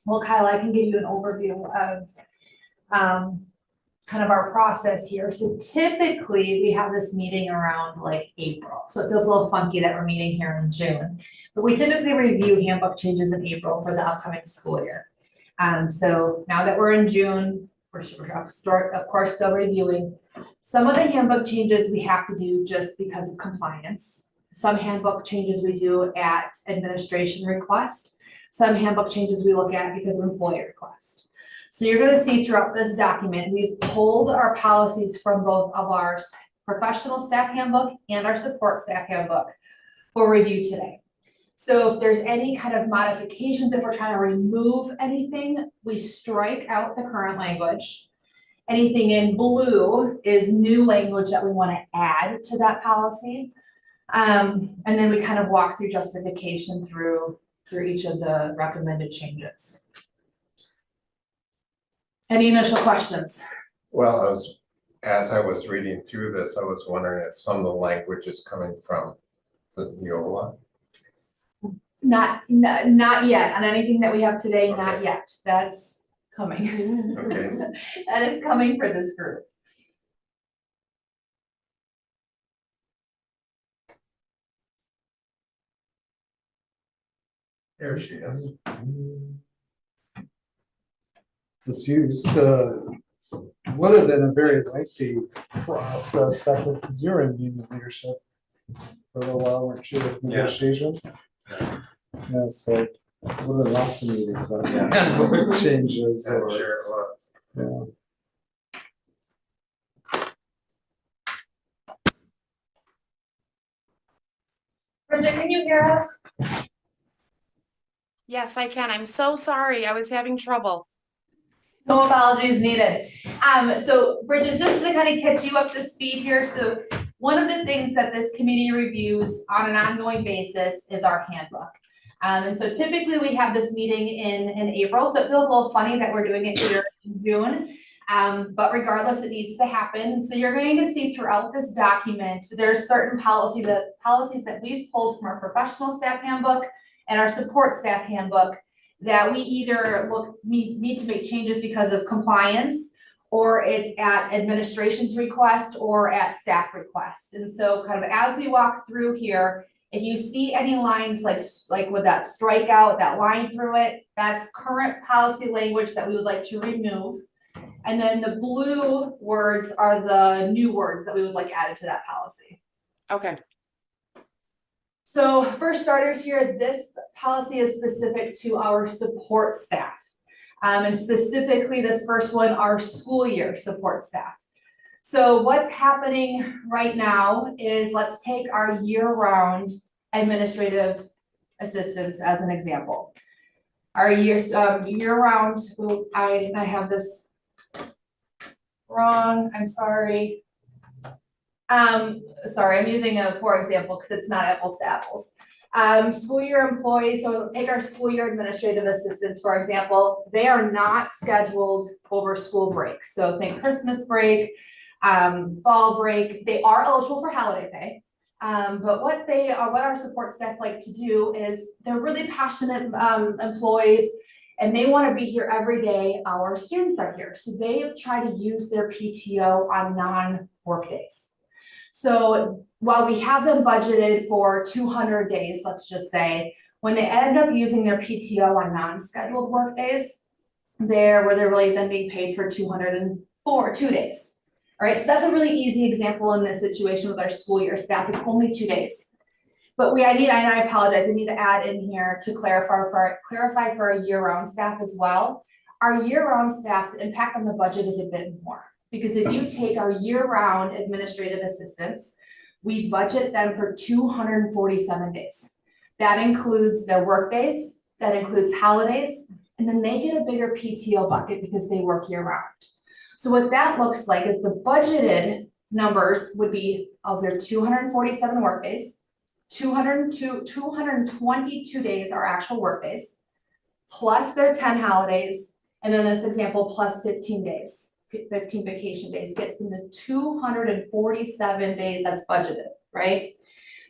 Well, Kyle, I can give you an overview of kind of our process here. So typically we have this meeting around like April. So it feels a little funky that we're meeting here in June, but we typically review handbook changes in April for the upcoming school year. So now that we're in June, we're of course still reviewing. Some of the handbook changes we have to do just because of compliance. Some handbook changes we do at administration request. Some handbook changes we look at because of employee request. So you're going to see throughout this document, we've pulled our policies from both of our professional staff handbook and our support staff handbook for review today. So if there's any kind of modifications, if we're trying to remove anything, we strike out the current language. Anything in blue is new language that we want to add to that policy. And then we kind of walk through justification through each of the recommended changes. Any initial questions? Well, as I was reading through this, I was wondering if some of the language is coming from the Neola. Not yet. On anything that we have today, Okay. Not yet. That's coming. Okay. That is coming for this group. There she is. It's used, would have been a very lengthy process back when, because you're in union leadership for a little while, weren't you, with Yeah. negotiations? Yeah. Yeah, so would have lots of meetings on Yeah. that, changes I'm or, sure it was. yeah. Bridget, can you hear us? Yes, I can. I'm so sorry. I was having trouble. No apologies needed. So Bridget, just to kind of catch you up to speed here. So one of the things that this committee reviews on an ongoing basis is our handbook. And so typically we have this meeting in April, so it feels a little funny that we're doing it here in June. But regardless, it needs to happen. So you're going to see throughout this document, there's certain policies that we've pulled from our professional staff handbook and our support staff handbook that we either need to make changes because of compliance, or it's at administration's request or at staff request. And so kind of as we walk through here, if you see any lines like with that strikeout, that line through it, that's current policy language that we would like to remove. And then the blue words are the new words that we would like added to that policy. Okay. So for starters here, this policy is specific to our support staff. And specifically this first one, our school year support staff. So what's happening right now is, let's take our year-round administrative assistants as an example. Our year-round, I have this wrong, I'm sorry. Sorry, I'm using a poor example because it's not apples to apples. School year employees, so take our school year administrative assistants, for example, they are not scheduled over school breaks. So think Christmas break, fall break, they are eligible for holiday pay. But what our support staff like to do is, they're really passionate employees and they want to be here every day our students are here. So they try to use their PTO on non-work days. So while we have them budgeted for 200 days, let's just say, when they end up using their PTO on non-scheduled work days, they're really then being paid for 2 days. All right, so that's a really easy example in this situation with our school year staff. It's only 2 days. But I apologize, I need to add in here to clarify for our year-round staff as well. Our year-round staff, the impact on the budget is a bit more. Because if you take our year-round administrative assistants, we budget them for 247 days. That includes their work days, that includes holidays, and then they get a bigger PTO bucket because they work year-round. So what that looks like is the budgeted numbers would be of their 247 work days, 222 days are actual work days, plus their 10 holidays, and then this example, plus 15 days. 15 vacation days gets them to 247 days that's budgeted, right?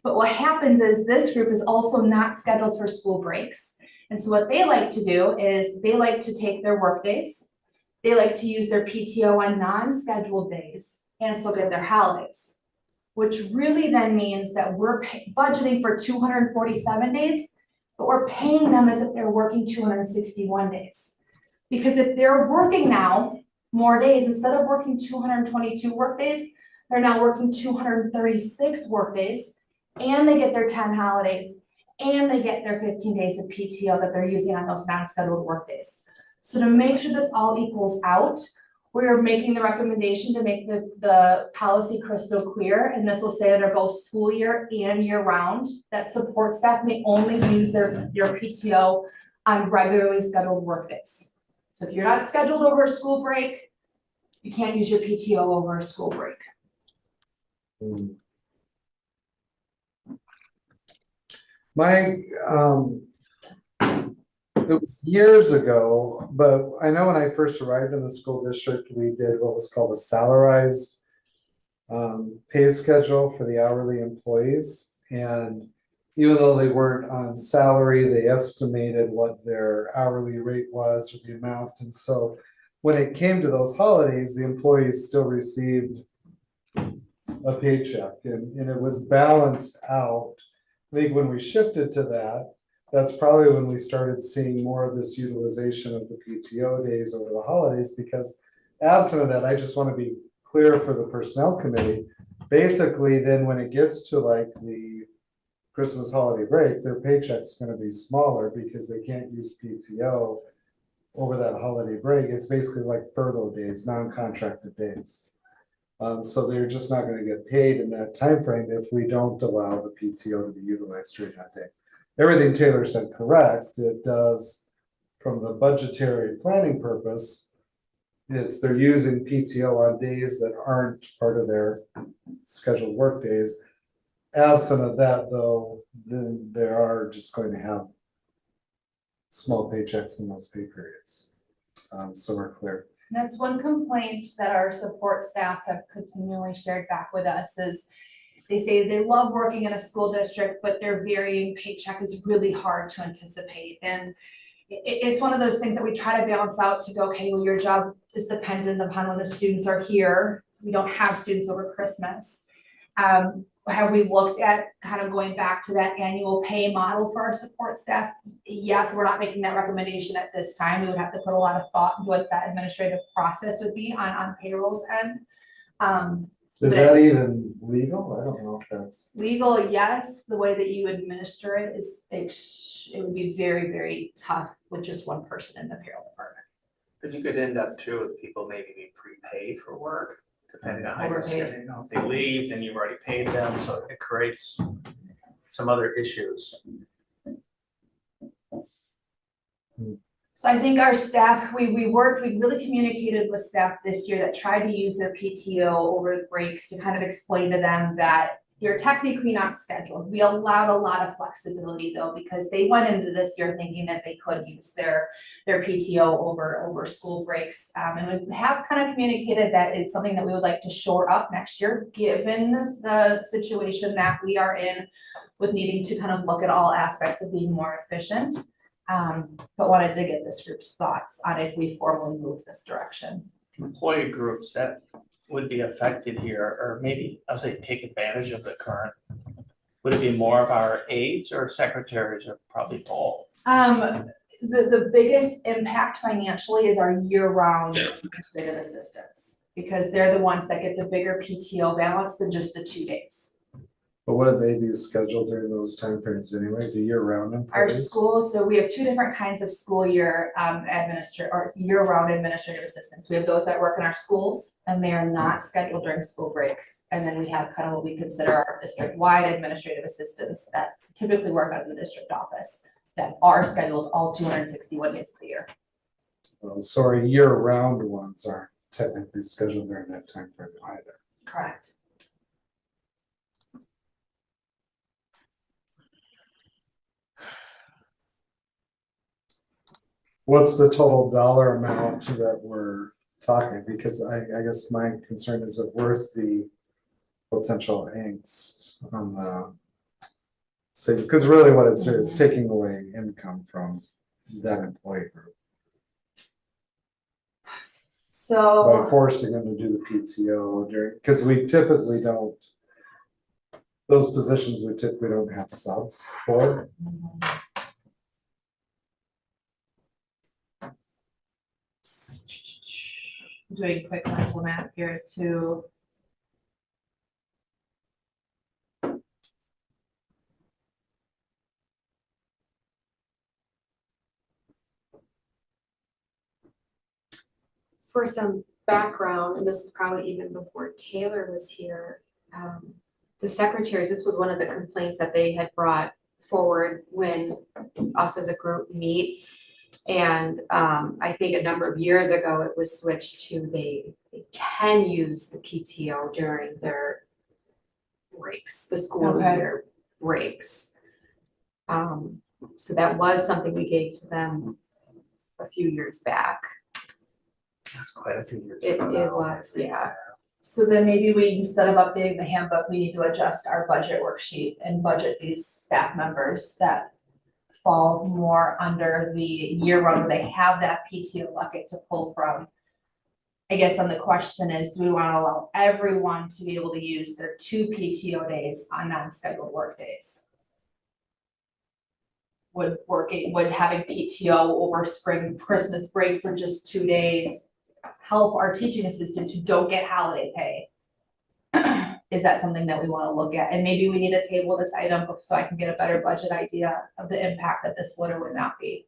But what happens is this group is also not scheduled for school breaks. And so what they like to do is they like to take their work days, they like to use their PTO on non-scheduled days and still get their holidays. Which really then means that we're budgeting for 247 days, but we're paying them as if they're working 261 days. Because if they're working now more days, instead of working 222 work days, they're now working 236 work days, and they get their 10 holidays, and they get their 15 days of PTO that they're using on those non-scheduled work days. So to make sure this all equals out, we're making the recommendation to make the policy crystal clear, and this will say under both school year and year round, that support staff may only use their PTO on regularly scheduled work days. So if you're not scheduled over a school break, you can't use your PTO over a school break. My, it was years ago, but I know when I first arrived in the school district, we did what was called a salarized pay schedule for the hourly employees. And even though they weren't on salary, they estimated what their hourly rate was or the amount. And so when it came to those holidays, the employees still received a paycheck, and it was balanced out. I think when we shifted to that, that's probably when we started seeing more of this utilization of the PTO days over the holidays, because absent of that, I just want to be clear for the personnel committee. Basically, then when it gets to like the Christmas holiday break, their paycheck's going to be smaller because they can't use PTO over that holiday break. It's basically like furlough days, non-contracted days. So they're just not going to get paid in that time frame if we don't allow the PTO to be utilized during that day. Everything Taylor said correct. It does, from the budgetary planning purpose, they're using PTO on days that aren't part of their scheduled work days. Absent of that, though, then they are just going to have small paychecks in those pay periods. So we're clear. That's one complaint that our support staff have continually shared back with us is they say they love working in a school district, but their varying paycheck is really hard to anticipate. And it's one of those things that we try to balance out to go, okay, well, your job is dependent upon when the students are here. We don't have students over Christmas. Have we looked at kind of going back to that annual pay model for our support staff? Yes, we're not making that recommendation at this time. We would have to put a lot of thought into what that administrative process would be on payroll's end. Is that even legal? I don't know if that's Legal, yes. The way that you administer it is, it would be very, very tough with just one person in the payroll department. Because you could end up too with people maybe being prepaid for work, depending on how you're Overpaid. scheduling. You know, if they leave, then you've already paid them, so it creates some other issues. So I think our staff, we really communicated with staff this year that tried to use their PTO over the breaks to kind of explain to them that you're technically not scheduled. We allowed a lot of flexibility though, because they went into this year thinking that they could use their PTO over school breaks. And we have kind of communicated that it's something that we would like to shore up next year, given the situation that we are in with needing to kind of look at all aspects of being more efficient. But wanted to get this group's thoughts on if we formally move this direction. Employee groups that would be affected here, or maybe I'll say take advantage of the current. Would it be more of our aides or secretaries, or probably both? The biggest impact financially is our year-round administrative assistants, because they're the ones that get the bigger PTO balance than just the 2 days. But what do they be scheduled during those timeframes anyway, the year-round Our employees? schools, so we have 2 different kinds of school year year-round administrative assistants. We have those that work in our schools and they are not scheduled during school breaks. And then we have kind of what we consider our district-wide administrative assistants that typically work out of the district office that are scheduled all 261 days of the year. So our year-round ones aren't technically scheduled during that time frame either. Correct. What's the total dollar amount that we're talking? Because I guess my concern is it worth the potential angst on So, because really what it's doing, it's taking away income from that employee group by So, forcing them to do the PTO during, because we typically don't. Those positions we typically don't have subs for. doing quick mental math here to. For some background, and this is probably even before Taylor was here, the secretaries, this was one of the complaints that they had brought forward when us as a group meet. And I think a number of years ago, it was switched to they can use the PTO during their breaks, the school Okay. year breaks. So that was something we gave to them a few years back. That's quite a few years It ago now. was, yeah. So then maybe we, instead of updating the handbook, we need to adjust our budget worksheet and budget these staff members that fall more under the year round where they have that PTO bucket to pull from. I guess then the question is, do we want to allow everyone to be able to use their 2 PTO days on non-scheduled work days? Would having PTO over spring, Christmas break for just 2 days help our teaching assistants who don't get holiday pay? Is that something that we want to look at? And maybe we need to table this item so I can get a better budget idea of the impact that this would or would not be.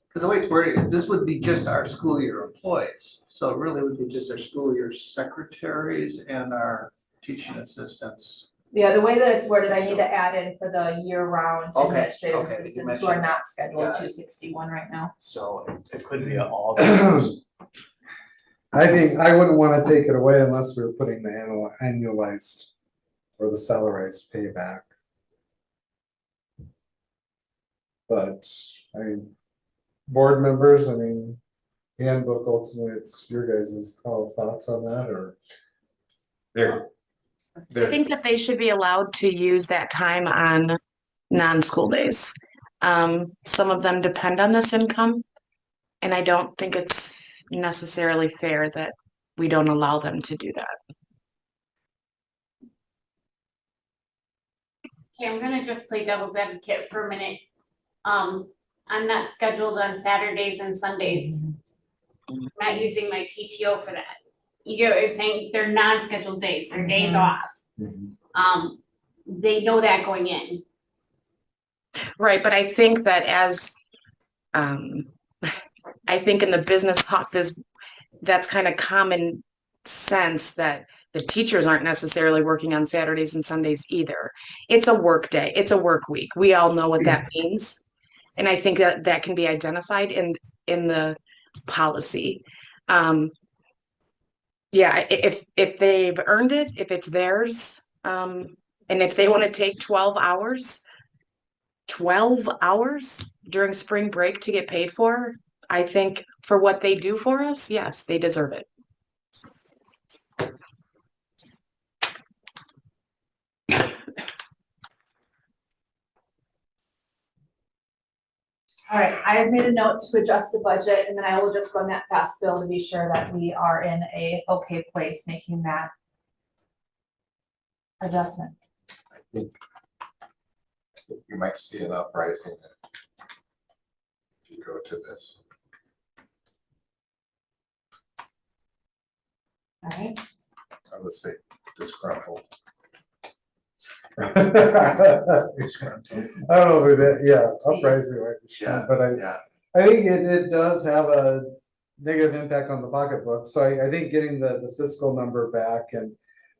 Because the way it's worded, this would be just our school year employees. So it really would be just our school year secretaries and our teaching assistants. Yeah, the way that it's worded, I need to add in for the year-round Okay, administrative okay, you assistants who are mentioned not scheduled Got it. 261 right now. So it could be all those. I think I wouldn't want to take it away unless we were putting the annualized or the salarized payback. But I mean, board members, I mean, handbook ultimately, it's your guys' call, thoughts on that, or? There, I there, think that they should be allowed to use that time on non-school days. Some of them depend on this income, and I don't think it's necessarily fair that we don't allow them to do that. Okay, I'm gonna just play devil's advocate for a minute. I'm not scheduled on Saturdays and Sundays. I'm not using my PTO for that. You get what I'm saying? They're non-scheduled days, they're days off. They know that going in. Right, but I think that as I think in the business office, that's kind of common sense that the teachers aren't necessarily working on Saturdays and Sundays either. It's a work day, it's a work week. We all know what that means. And I think that that can be identified in the policy. Yeah, if they've earned it, if it's theirs, and if they want to take 12 hours during spring break to get paid for, I think for what they do for us, yes, they deserve it. All right, I have made a note to adjust the budget and then I will just run that past Bill to be sure that we are in a okay place making that adjustment. I think you might see an uprising if you go to this. All right, I would say disgruntled. I don't know who that, yeah, uprising, right, Yeah, but yeah. I think it does have a negative impact on the pocketbook, so I think getting the fiscal number back, and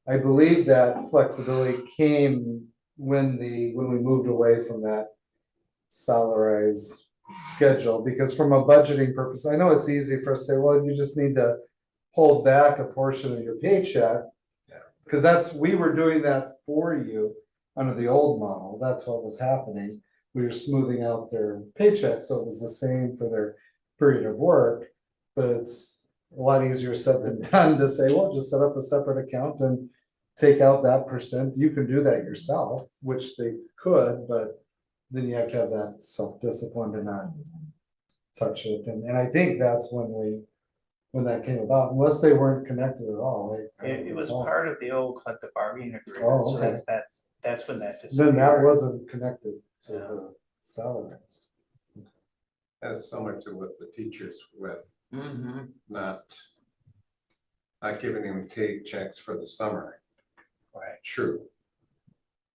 I believe that flexibility came when we moved away from that salarized schedule, because from a budgeting purpose, I know it's easy for us to say, well, you just need to hold back a portion of your paycheck. Yeah. Cause we were doing that for you under the old model, that's what was happening. We were smoothing out their paychecks, so it was the same for their period of work. But it's a lot easier said than done to say, well, just set up a separate account and take out that percent. You can do that yourself, which they could, but then you have to have that self-discipline to not touch it, and I think that's when that came about, unless they weren't connected at all, I don't It was recall. part of the old collective bargaining agreement, Oh, so okay. that's when that disappeared. Then that wasn't connected to Yeah. the salaries. That's similar to what the teachers with Mm-hmm. not giving them checks for the summer. Right. True.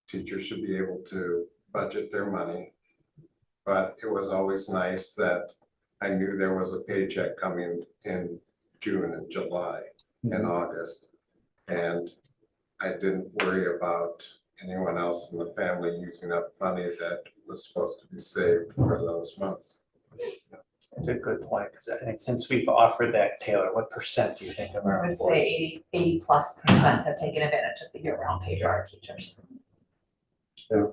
Teachers should be able to budget their money. But it was always nice that I knew there was a paycheck coming in June and July and August. And I didn't worry about anyone else in the family using up money that was supposed to be saved for those months. That's a good point, because I think since we've offered that, Taylor, what percent do you think of our I would employees? say 80+% have taken advantage of the year-round pay for our teachers. Yeah.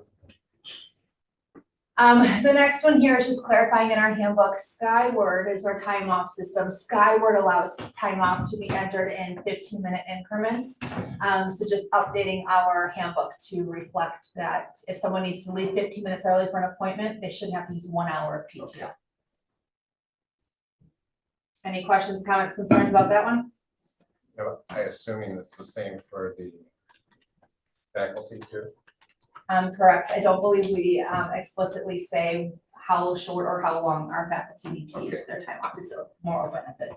The next one here is just clarifying in our handbook, Skyward is our time off system. Skyward allows time off to be entered in 15-minute increments. So just updating our handbook to reflect that if someone needs to leave 15 minutes early for an appointment, they shouldn't have to use 1 hour of PTO. Any questions, comments, concerns about that one? You know, I assuming it's the same for the faculty too. Correct. I don't believe we explicitly say how short or how long our faculty need to use their time off. It's a moral benefit.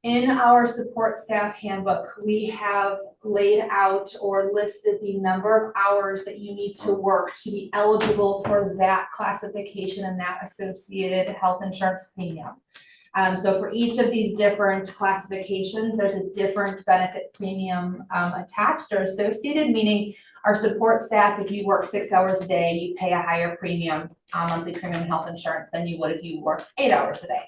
In our support staff handbook, we have laid out or listed the number of hours that you need to work to be eligible for that classification and that associated health insurance premium. So for each of these different classifications, there's a different benefit premium attached or associated, meaning our support staff, if you work 6 hours a day, you pay a higher premium, monthly premium health insurance than you would if you work 8 hours a day.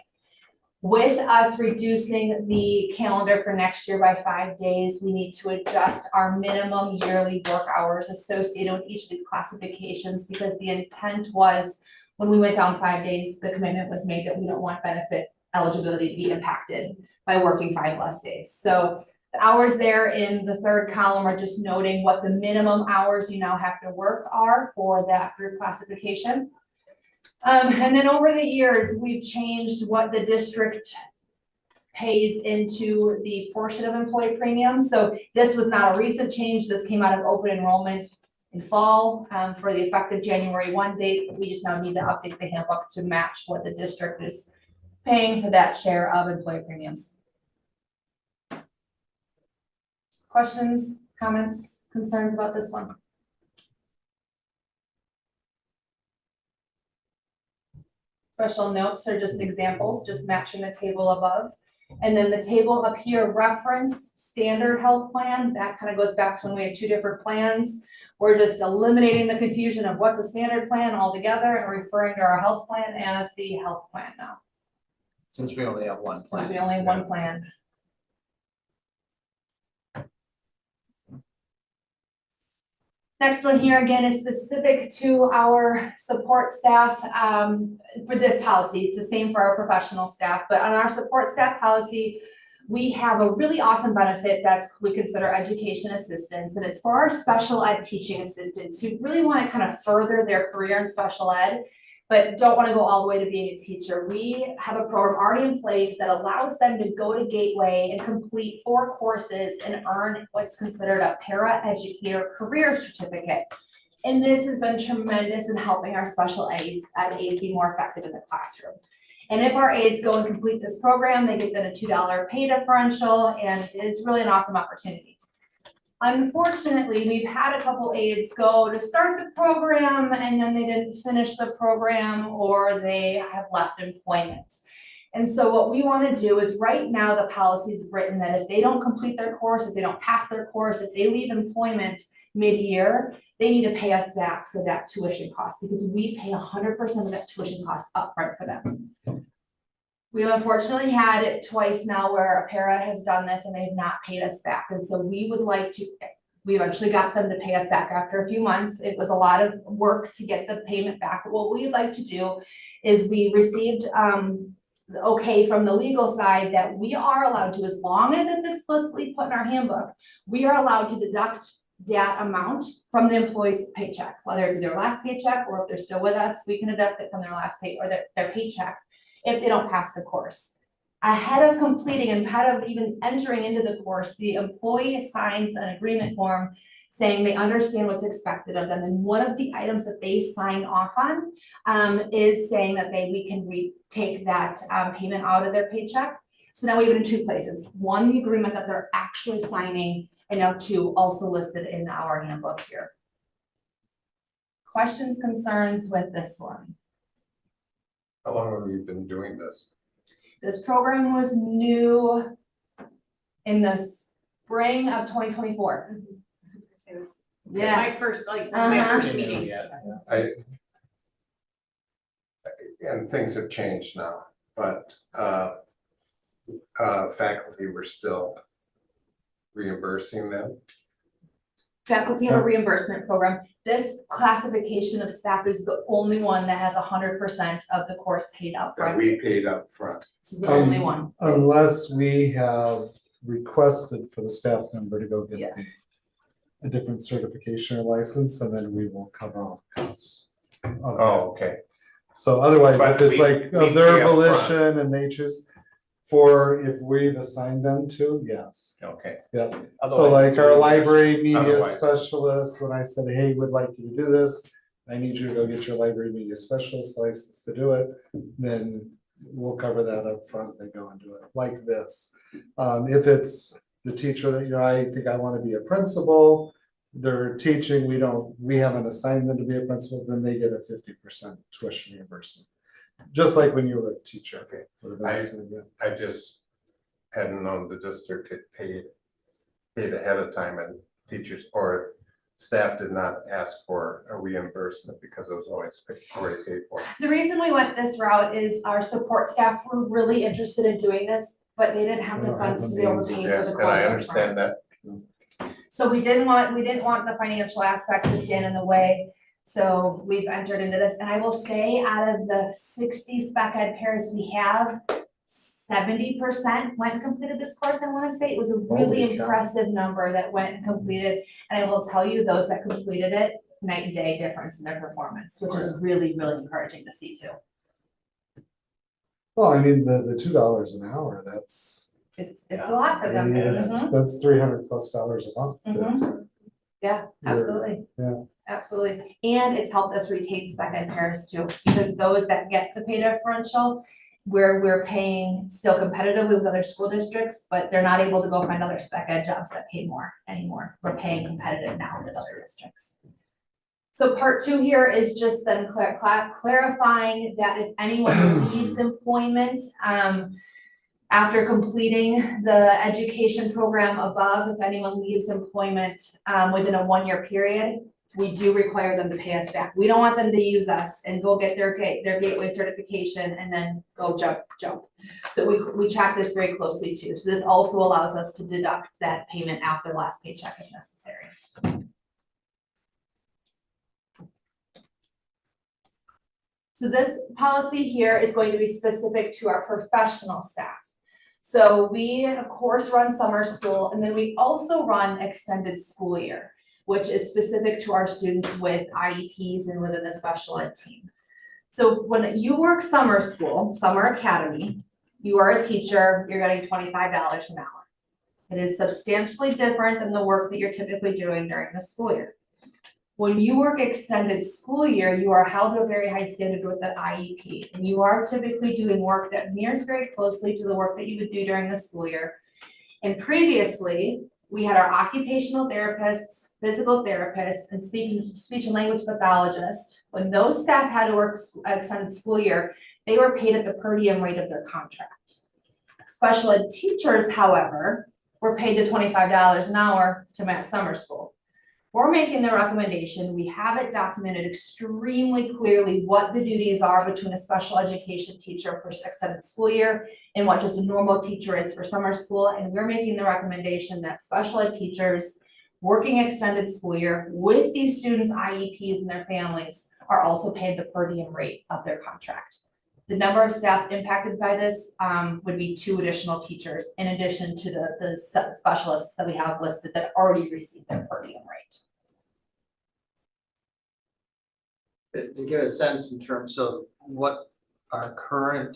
With us reducing the calendar for next year by 5 days, we need to adjust our minimum yearly work hours associated with each of these classifications, because the intent was when we went down 5 days, the commitment was made that we don't want benefit eligibility to be impacted by working 5 less days. So the hours there in the third column are just noting what the minimum hours you now have to work are for that group classification. And then over the years, we've changed what the district pays into the portion of employee premium. So this was not a recent change. This came out of open enrollment in fall for the effective January 1 date. We just now need to update the handbook to match what the district is paying for that share of employee premiums. Questions, comments, concerns about this one? Special notes are just examples, just matching the table above. And then the table up here referenced standard health plan. That kind of goes back to when we had 2 different plans. We're just eliminating the confusion of what's a standard plan altogether and referring to our health plan as the health plan now. Since we only have one Since plan. we only have one plan. Next one here again is specific to our support staff for this policy. It's the same for our professional staff, but on our support staff policy, we have a really awesome benefit that's we consider education assistants, and it's for our special ed teaching assistants who really want to kind of further their career in special ed, but don't want to go all the way to being a teacher. We have a program already in place that allows them to go to Gateway and complete 4 courses and earn what's considered a para-educator career certificate. And this has been tremendous in helping our special aides be more effective in the classroom. And if our aides go and complete this program, they get then a $2 pay differential, and it is really an awesome opportunity. Unfortunately, we've had a couple aides go to start the program and then they didn't finish the program, or they have left employment. And so what we want to do is right now the policy is written that if they don't complete their course, if they don't pass their course, if they leave employment mid-year, they need to pay us back for that tuition cost, because we pay 100% of that tuition cost upfront for them. We've unfortunately had it twice now where a para has done this and they've not paid us back. And so we would like to, we eventually got them to pay us back after a few months. It was a lot of work to get the payment back. But what we'd like to do is we received okay from the legal side that we are allowed to, as long as it's explicitly put in our handbook, we are allowed to deduct that amount from the employee's paycheck, whether it be their last paycheck or if they're still with us, we can deduct it from their last pay or their paycheck if they don't pass the course. Ahead of completing and ahead of even entering into the course, the employee signs an agreement form saying they understand what's expected of them. And one of the items that they sign off on is saying that we can take that payment out of their paycheck. So now we have it in two places. One, the agreement that they're actually signing, and now two, also listed in our handbook here. Questions, concerns with this one? How long have you been doing this? This program was new in the spring of 2024. Yeah, My first, like, my Uh-huh. first meetings. And things have changed now, but faculty were still reimbursing them. faculty have a reimbursement program. This classification of staff is the only one that has 100% of the course paid up That front. we paid up front. This is the only one. Unless we have requested for the staff member to go get Yes. a different certification or license, and then we will cover all the costs. of that. Oh, okay. So otherwise, But if it's we- like we of their pay up front. volition and they choose, for if we've assigned them to, yes, Okay, yeah. So Otherwise, like it's our reimbursed. library media Otherwise. specialist, when I said, hey, would like you to do this, I need you to go get your library media specialist license to do it, then we'll cover that up front. They go and do it like this. If it's the teacher that I think I want to be a principal, they're teaching, we haven't assigned them to be a principal, then they get a 50% tuition reimbursement. Just like when you were a teacher. Okay. Would have been the same, yeah. I just hadn't known the district had paid ahead of time and teachers or staff did not ask for a reimbursement because it was already paid for. The reason we went this route is our support staff were really interested in doing this, but they didn't have the They don't have funds the to be able means. to pay for Yes, the and course. I up front. understand that. So we didn't want the financial aspect to stand in the way. So we've entered into this, and I will say out of the 60 spec ed pairs we have, 70% went and completed this course. I want to say it was a really Holy cow. impressive number that went and completed. And I will tell you, those that completed it, night and day difference in their performance, which is really, really encouraging to see too. Well, I mean, the $2 an hour, that's. It's a lot for them. Mhm. That's $300+ a month. Mhm. Yeah, You're- absolutely. yeah. Absolutely. And it's helped us retain spec ed pairs too, because those that get the pay differential, where we're paying still competitively with other school districts, but they're not able to go find other spec ed jobs that pay more anymore. We're paying competitive now with other districts. So part two here is just then clarifying that if anyone leaves employment, after completing the education program above, if anyone leaves employment within a 1-year period, we do require them to pay us back. We don't want them to use us and go get their gateway certification and then go jump. So we track this very closely too. So this also allows us to deduct that payment after the last paycheck if necessary. So this policy here is going to be specific to our professional staff. So we, of course, run summer school, and then we also run extended school year, which is specific to our students with IEPs and within the special ed team. So when you work summer school, summer academy, you are a teacher, you're getting $25 an hour. It is substantially different than the work that you're typically doing during the school year. When you work extended school year, you are held to a very high standard with the IEP, and you are typically doing work that mirrors very closely to the work that you would do during the school year. And previously, we had our occupational therapists, physical therapists, and speech and language pathologists. When those staff had to work extended school year, they were paid at the per diem rate of their contract. Special ed teachers, however, were paid the $25 an hour to match summer school. We're making the recommendation, we have it documented extremely clearly what the duties are between a special education teacher for extended school year and what just a normal teacher is for summer school. And we're making the recommendation that special ed teachers working extended school year with these students' IEPs and their families are also paid the per diem rate of their contract. The number of staff impacted by this, would be 2 additional teachers in addition to the specialists that we have listed that already received their per diem rate. To get a sense in terms of what our current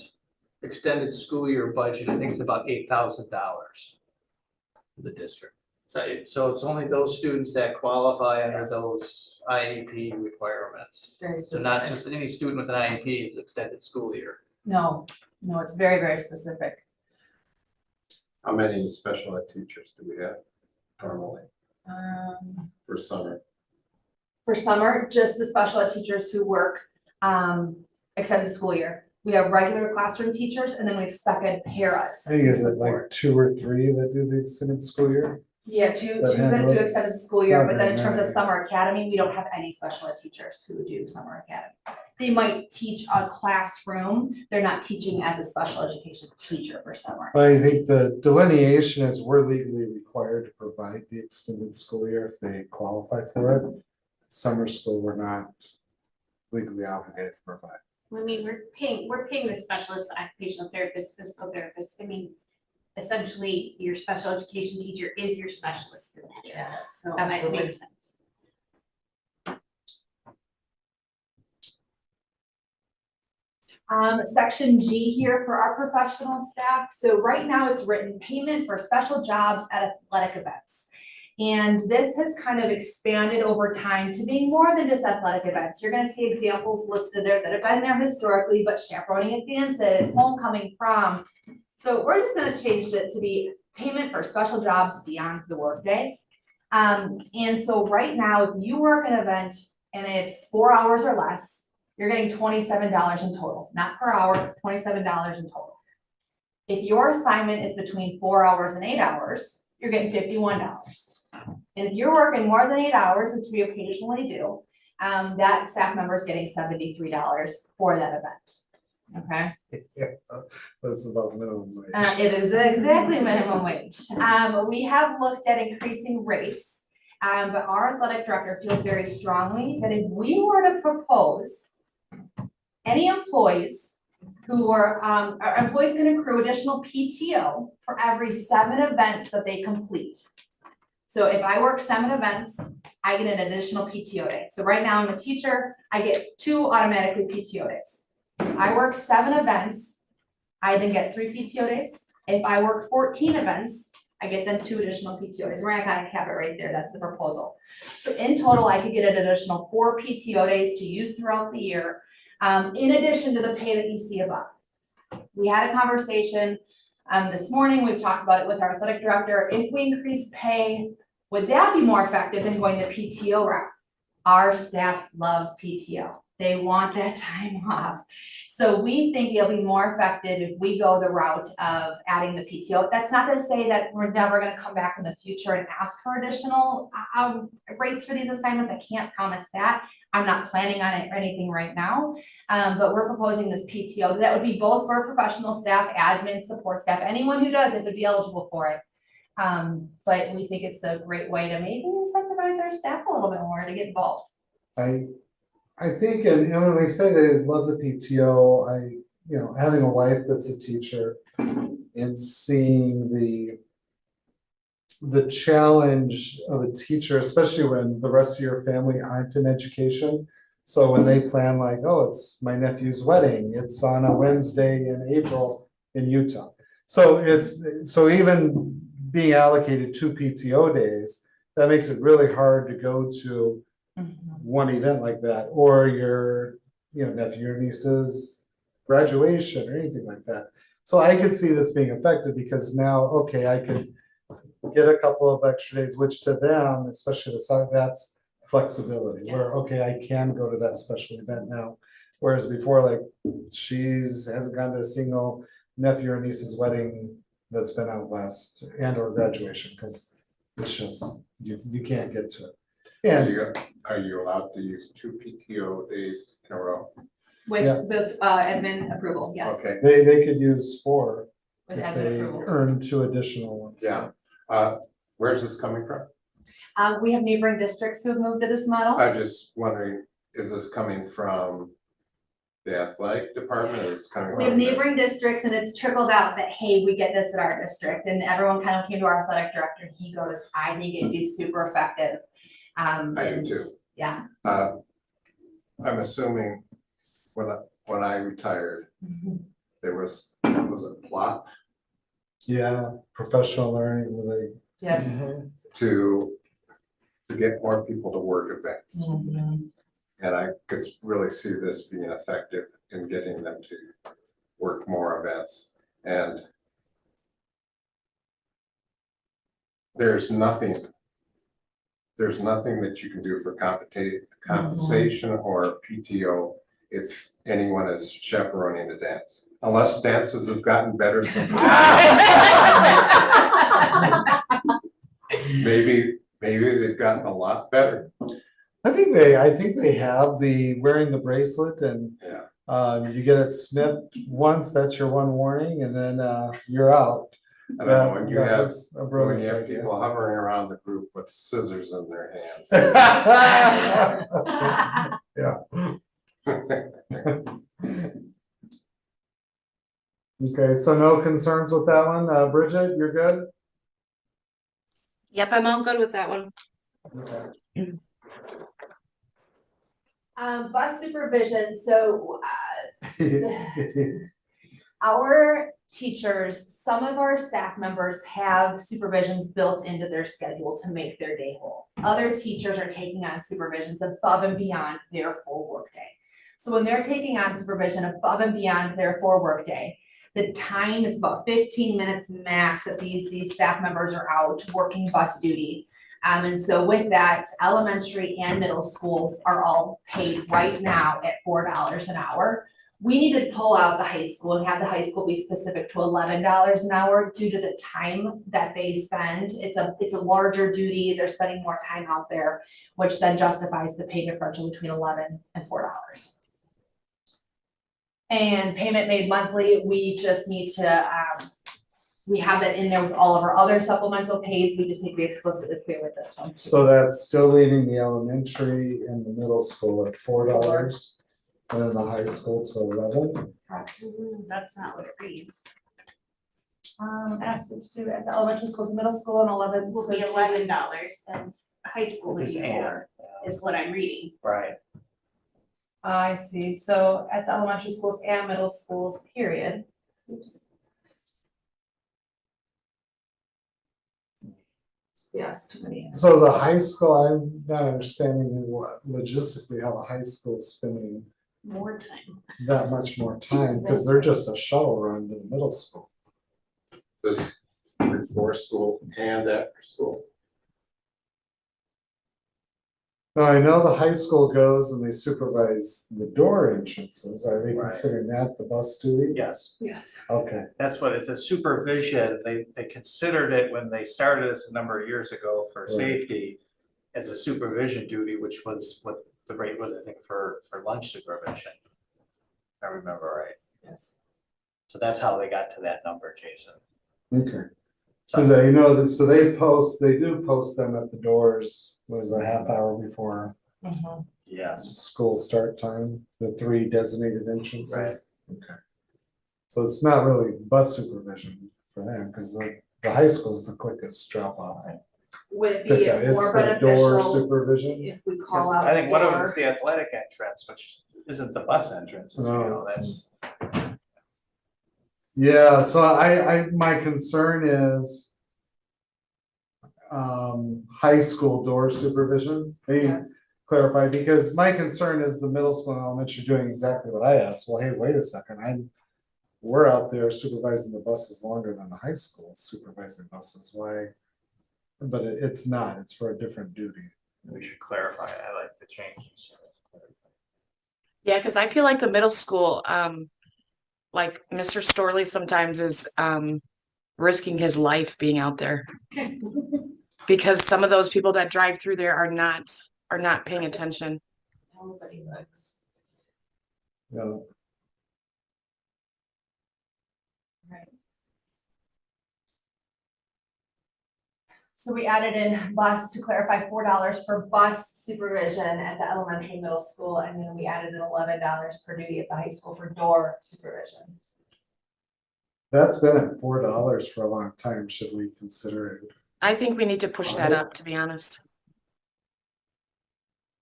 extended school year budget, I think it's about $8,000 for the district. So it's only those students that qualify under Yes. those IEP requirements. Very So not specific. just any student with an IEP is extended school year. No, it's very, very specific. How many special ed teachers do we have normally for summer? For summer, just the special ed teachers who work, extended school year. We have regular classroom teachers and then we have spec ed paras. I think is it like 2 or 3 that do the extended school year? Yeah, two That that do handles- extended school year, but then in Okay, terms of right. summer academy, we don't have any special ed teachers who do summer academy. They might teach a classroom, they're not teaching as a special education teacher for summer. But I think the delineation is we're legally required to provide the extended school year if they qualify for it. Summer school, we're not legally obligated to provide. I mean, we're paying the specialist, occupational therapist, physical therapist. I mean, essentially, your special education teacher is your specialist in that area, Yes, so that absolutely. makes sense. Section G here for our professional staff. So right now it's written payment for special jobs at athletic events. And this has kind of expanded over time to being more than just athletic events. You're gonna see examples listed there that have been there historically, but chaperoning at dances, homecoming, prom. So we're just gonna change it to be payment for special jobs beyond the workday. And so right now, if you work an event and it's 4 hours or less, you're getting $27 in total, not per hour, $27 in total. If your assignment is between 4 hours and 8 hours, you're getting $51. And if you're working more than 8 hours, which we occasionally do, that staff member is getting $73 for that event. Okay? That's about minimum wage. It is exactly minimum wage. We have looked at increasing rates, but our athletic director feels very strongly that if we were to propose any employees who are, our employees can accrue additional PTO for every 7 events that they complete. So if I work 7 events, I get an additional PTO day. So right now I'm a teacher, I get 2 automatically PTO days. I work 7 events, I then get 3 PTO days. If I work 14 events, I get then 2 additional PTO days. We're gonna kind of cap it right there, that's the proposal. So in total, I could get an additional 4 PTO days to use throughout the year, in addition to the pay that you see above. We had a conversation, this morning, we've talked about it with our athletic director. If we increase pay, would that be more effective than going the PTO route? Our staff love PTO. They want that time off. So we think it'll be more effective if we go the route of adding the PTO. That's not to say that we're never gonna come back in the future and ask for additional rates for these assignments. I can't promise that. I'm not planning on it or anything right now. But we're proposing this PTO. That would be both for professional staff, admin, support staff, anyone who does it would be eligible for it. But we think it's a great way to maybe incentivize our staff a little bit more to get involved. I think, and when we say they love the PTO, having a wife that's a teacher and seeing the challenge of a teacher, especially when the rest of your family aren't in education. So when they plan like, oh, it's my nephew's wedding, it's on a Wednesday in April in Utah. So even being allocated 2 PTO days, that makes it really hard to go to one event like that, or your, nephew or niece's graduation or anything like that. So I could see this being effective because now, okay, I could get a couple of extra days, which to them, especially the side, that's flexibility, where, Yes. okay, I can go to that special event now. Whereas before, like, hasn't gone to a single nephew or niece's wedding that's been out west and or graduation, because it's just, you can't get to it. And Are you allowed to use 2 PTO days in a row? Yeah. With admin approval, yes. Okay, they could use 4 With if admin they approval. earn 2 additional ones. yeah. Where's this coming from? We have neighboring districts who have moved to this model. I'm just wondering, is this coming from the athletic department is coming. We have along with- neighboring districts and it's trickled out that, hey, we get this at our district, and everyone kind of came to our athletic director, and he goes, I think it'd be super effective. I do And, too. yeah. I'm assuming when I retired, there was a plot Yeah, professional learning, where Yes. to get more people to work events. And I could really see this being effective in getting them to work more events. And there's nothing that you can do for compensation or PTO if anyone is chaperoning a dance. Unless dances have gotten better since. Maybe they've gotten a lot better. I think they have the wearing the bracelet and Yeah. you get it snipped once, that's your one warning, and then you're out. I don't know, when you That have, was a when brilliant you have idea. people hovering around the group with scissors in their hands. Okay, so no concerns with that one. Bridget, you're good? Yep, I'm all good with that one. Okay. Bus supervision, so, our teachers, some of our staff members have supervisions built into their schedule to make their day whole. Other teachers are taking on supervisions above and beyond their full workday. So when they're taking on supervision above and beyond their full workday, the time is about 15 minutes max that these staff members are out working bus duty. And so with that, elementary and middle schools are all paid right now at $4 an hour. We need to pull out the high school and have the high school be specific to $11 an hour due to the time that they spend. It's a larger duty, they're spending more time out there, which then justifies the pay differential between $11 and $4. And payment made monthly, we just need to, we have that in there with all of our other supplemental pays, we just need to be explicitly clear with this one. too. So that's still leaving the elementary and the middle school at $4, and then the high school to 11. Correct. That's not what it reads. As to at the elementary schools, middle school and 11 Will be $11 and high school would Just be and, 4, is what I'm reading. right, I see, so at the elementary schools and middle schools, period. Oops. Yes, too many. So the high school, I'm not understanding what logistically how the high school is spending More time. that much more time, because they're just a shuttle run to the middle school. This before school and after school. Now, I know the high school goes and they supervise the door entrances. Are they Right. considering that the bus duty? yes. Yes. Okay, That's what it's a supervision. They considered it when they started this a number of years ago for Right. safety as a supervision duty, which was what the rate was, I think, for lunch supervision. If I remember right. Yes. So that's how they got to that number, Jason. okay. So Cause you know, so they do post them at the doors, what is it, a half hour before yes, school start time, the 3 designated entrances? Right. Okay. So it's not really bus supervision for them, cause the high school is the quickest drop off. Would it be It's more the door beneficial supervision. if we Because call out I think the one of them door? is the athletic entrance, which isn't the bus entrance, as you No. know, that's. Yeah, so my concern is high school door supervision, maybe Yes. clarify, because my concern is the middle school and elementary doing exactly what I asked. Well, hey, wait a second, we're out there supervising the buses longer than the high school is supervising buses, why? But it's not, it's for a different duty. We should clarify, I like the changes. Yeah, because I feel like the middle school, like Mr. Storley sometimes is risking his life being out there. Because some of those people that drive through there are not paying attention. Nobody looks. You know, So we added in bus to clarify $4 for bus supervision at the elementary, middle school, and then we added in $11 per duty at the high school for door supervision. That's been at $4 for a long time. Should we consider it? I think we need to push that up, to be honest.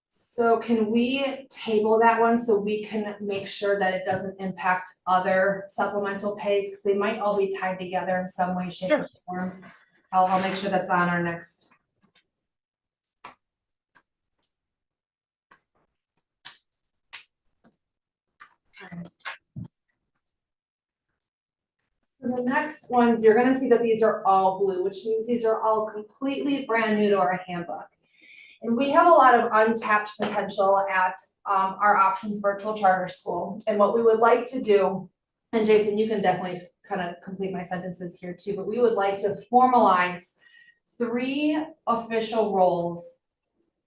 So can we table that one so we can make sure that it doesn't impact other supplemental pays? Because they might all be tied together in some way, shape, or form. I'll make sure that's on our next. So the next ones, you're gonna see that these are all blue, which means these are all completely brand new to our handbook. And we have a lot of untapped potential at our Options Virtual Charter School. And what we would like to do, and Jason, you can definitely kind of complete my sentences here too, but we would like to formalize 3 official roles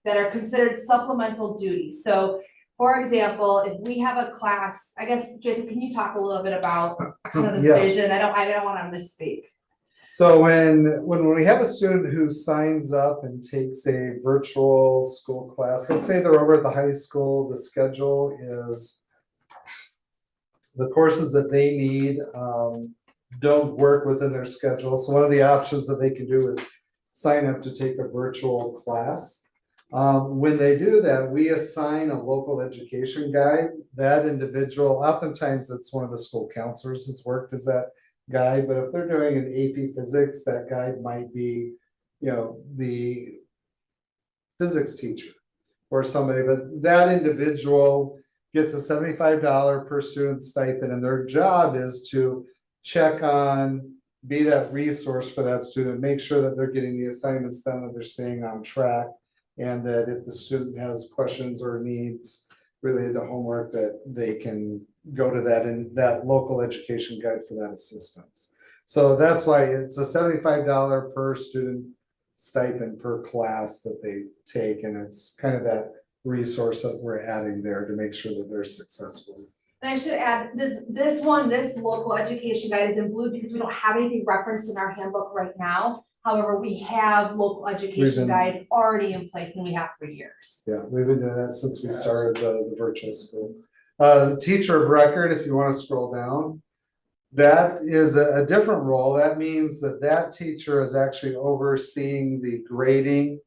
that are considered supplemental duties. So for example, if we have a class, I guess, Jason, can you talk a little bit about kind of the Yes. vision? I don't want to misspeak. So when we have a student who signs up and takes a virtual school class, let's say they're over at the high school, the schedule is the courses that they need don't work within their schedule. So one of the options that they can do is sign up to take a virtual class. When they do that, we assign a local education guide. That individual, oftentimes it's one of the school counselors that's worked as that guide, but if they're doing an AP physics, that guide might be, the physics teacher or somebody, but that individual gets a $75 per student stipend, and their job is to check on, be that resource for that student, make sure that they're getting the assignments done, that they're staying on track, and that if the student has questions or needs related to homework, that they can go to that and that local education guide for that assistance. So that's why it's a $75 per student stipend per class that they take, and it's kind of that resource that we're adding there to make sure that they're successful. And I should add, this local education guide is in blue because we don't have anything referenced in our handbook right now. However, we have local education guides already in place, and we have for years. Yeah, we've been doing that since we started the virtual school. The teacher of record, if you want to scroll down, that is a different role. That means that teacher is actually overseeing the grading,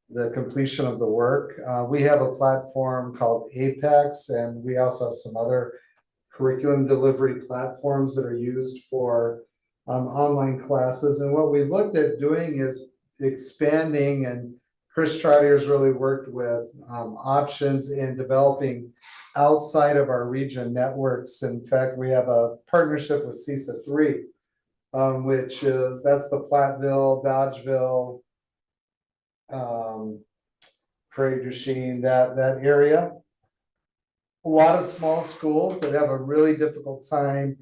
the completion of the work. We have a platform called Apex, and we also have some other curriculum delivery platforms that are used for online classes. And what we've looked at doing is expanding, and Chris Trotier's really worked with options in developing outside of our region networks. In fact, we have a partnership with CISA 3, which is, that's the Platteville, Dodgeville, Prairie du Chien, that area. A lot of small schools that have a really difficult time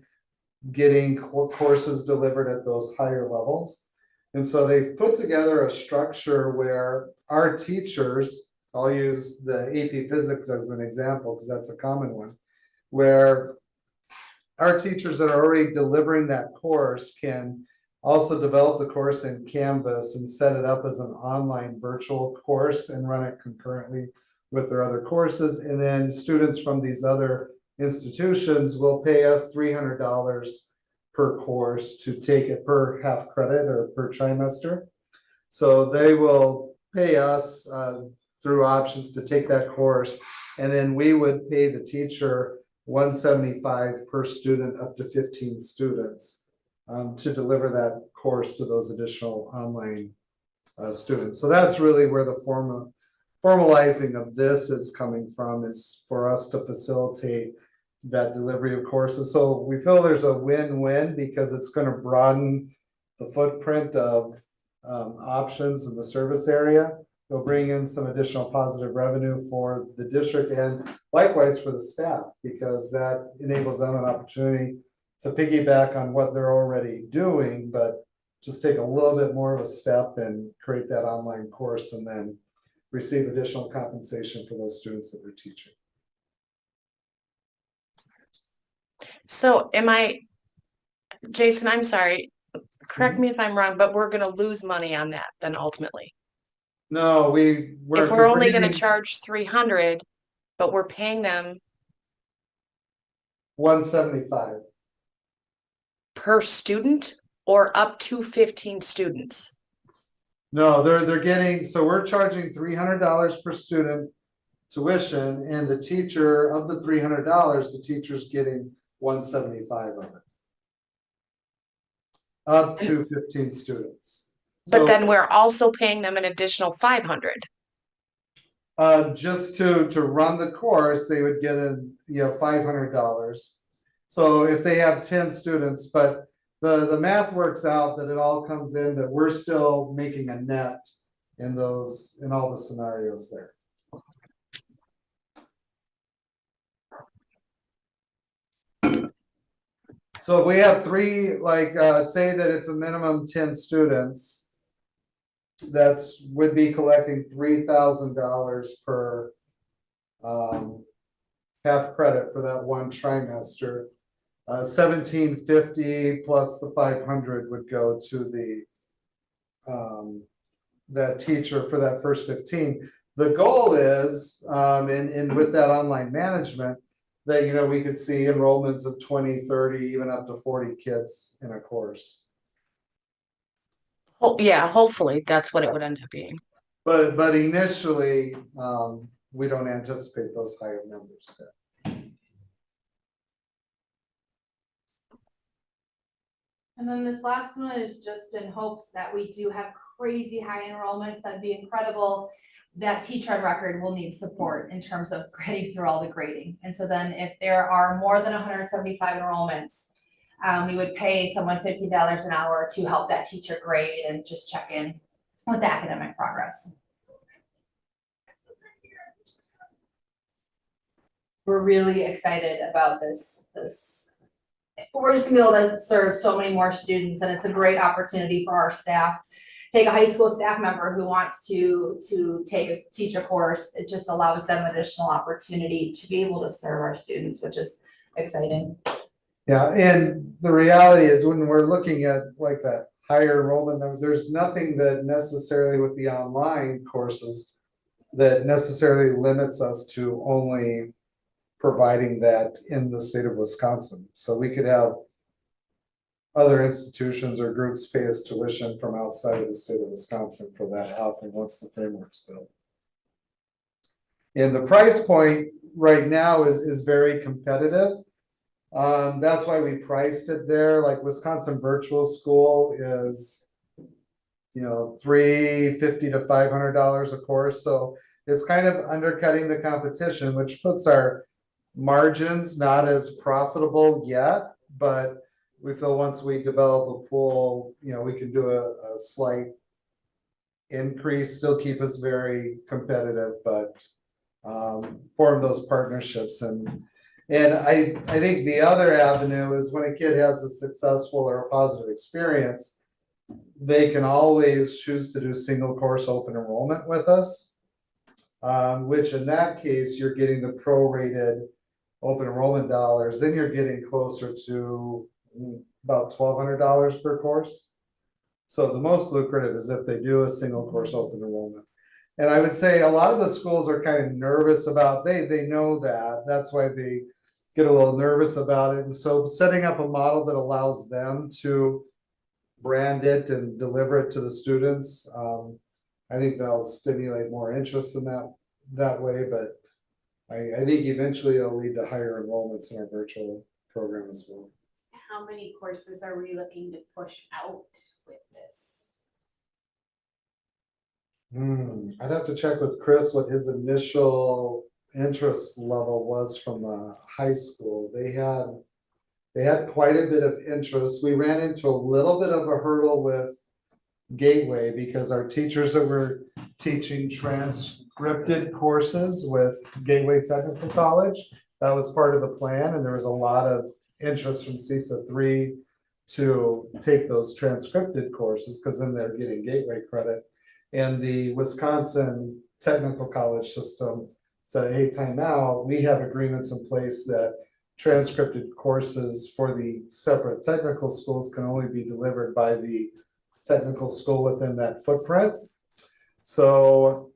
getting courses delivered at those higher levels. And so they've put together a structure where our teachers, I'll use the AP Physics as an example because that's a common one, where our teachers that are already delivering that course can also develop the course in Canvas and set it up as an online virtual course and run it concurrently with their other courses. And then students from these other institutions will pay us $300 per course to take it per half credit or per trimester. So they will pay us through options to take that course, and then we would pay the teacher $175 per student up to 15 students to deliver that course to those additional online students. So that's really where the formalizing of this is coming from, is for us to facilitate that delivery of courses. So we feel there's a win-win because it's going to broaden the footprint of options in the service area. They'll bring in some additional positive revenue for the district and likewise for the staff, because that enables them an opportunity to piggyback on what they're already doing, but just take a little bit more of a step and create that online course and then receive additional compensation for those students that they're teaching. So Jason, I'm sorry. correct me if I'm wrong, but we're gonna lose money on that then ultimately. No, we're. If we're only gonna agreeing charge 300, but we're paying them 175. per student or up to 15 students. No, they're getting, so we're charging $300 per student tuition, and the teacher, of the $300, the teacher's getting 175 of it. Up to 15 students. But So, then we're also paying them an additional 500. just to run the course, they would get $500. So if they have 10 students, but the math works out that it all comes in that we're still making a net in all the scenarios there. So if we have three, say that it's a minimum 10 students, would be collecting $3,000 per half credit for that one trimester. 1,750 plus the 500 would go to that teacher for that first 15. The goal is, and with that online management, that, we could see enrollments of 20, 30, even up to 40 kids in a course. Yeah, hopefully that's what it would end up being. But initially, we don't anticipate those higher numbers. And then this last one is just in hopes that we do have crazy high enrollments. That'd be incredible. That teacher of record will need support in terms of getting through all the grading. And so then if there are more than 175 enrollments, we would pay someone $50 an hour to help that teacher grade and just check in with the academic progress. We're really excited about this. We're just gonna be able to serve so many more students, and it's a great opportunity for our staff. Take a high school staff member who wants to take a teacher course, it just allows them additional opportunity to be able to serve our students, which is exciting. Yeah, and the reality is when we're looking at like that higher enrollment number, there's nothing that necessarily with the online courses that necessarily limits us to only providing that in the state of Wisconsin. So we could have other institutions or groups pay us tuition from outside of the state of Wisconsin for that offering once the framework's built. And the price point right now is very competitive. That's why we priced it there. Like Wisconsin Virtual School is, $350 to $500 a course. So it's kind of undercutting the competition, which puts our margins not as profitable yet, but we feel once we develop a pool, we can do a slight increase, still keep us very competitive, but form those partnerships. And I think the other avenue is when a kid has a successful or a positive experience, they can always choose to do single course open enrollment with us, which in that case, you're getting the prorated open enrollment dollars, then you're getting closer to about $1,200 per course. So the most lucrative is if they do a single course open enrollment. And I would say a lot of the schools are kind of nervous about, they know that, that's why they get a little nervous about it. And so setting up a model that allows them to brand it and deliver it to the students, I think that'll stimulate more interest in that way. But I think eventually it'll lead to higher enrollments in our virtual program as well. How many courses are we looking to push out with this? I'd have to check with Chris what his initial interest level was from the high school. They had quite a bit of interest. We ran into a little bit of a hurdle with Gateway because our teachers that were teaching transcripted courses with Gateway Technical College, that was part of the plan, and there was a lot of interest from CESA 3 to take those transcripted courses because then they're getting Gateway credit. And the Wisconsin Technical College system said, hey, time out, we have agreements in place that transcripted courses for the separate technical schools can only be delivered by the technical school within that footprint. So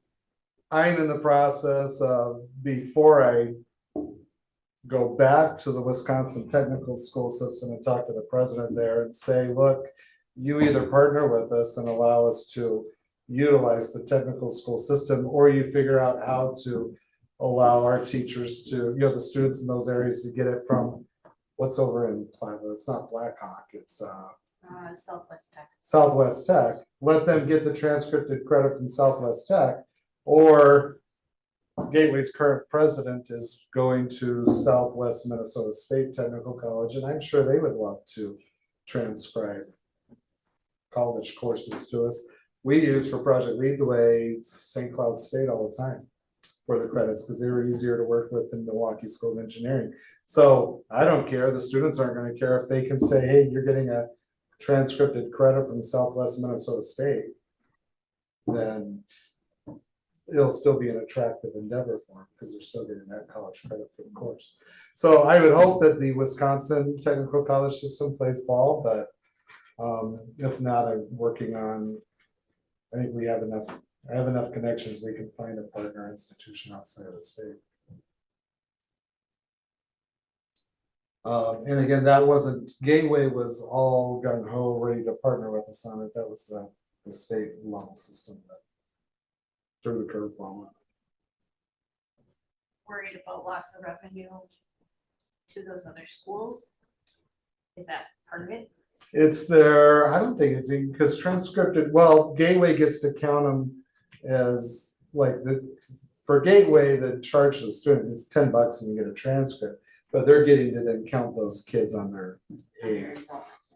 I'm in the process of, before I go back to the Wisconsin technical school system and talk to the president there and say, look, you either partner with us and allow us to utilize the technical school system, or you figure out how to allow our teachers to, the students in those areas to get it from what's over in Plaza. It's not Blackhawk, it's Southwest Tech. Southwest Tech. Let them get the transcripted credit from Southwest Tech, or Gateway's current president is going to Southwest Minnesota State Technical College, and I'm sure they would love to transcribe college courses to us. We use for Project Lead the Way St. Cloud State all the time for the credits because they were easier to work with than Milwaukee School of Engineering. So I don't care. The students aren't going to care if they can say, hey, you're getting a transcripted credit from Southwest Minnesota State. Then it'll still be an attractive endeavor for them because they're still getting that college credit for the course. So I would hope that the Wisconsin Technical College system plays ball, but if not, I'm working on, I think I have enough connections, we can find a partner institution outside of the state. And again, that wasn't, Gateway was all gung ho, ready to partner with us on it. That was the state level system that threw the curveball. Worried about loss of revenue to those other schools? Is that part of it? It's there, I don't think it's because transcripted, well, Gateway gets to count them as like for Gateway, the charge to the student is $10 and you get a transcript, but they're getting to then count those kids on their aid.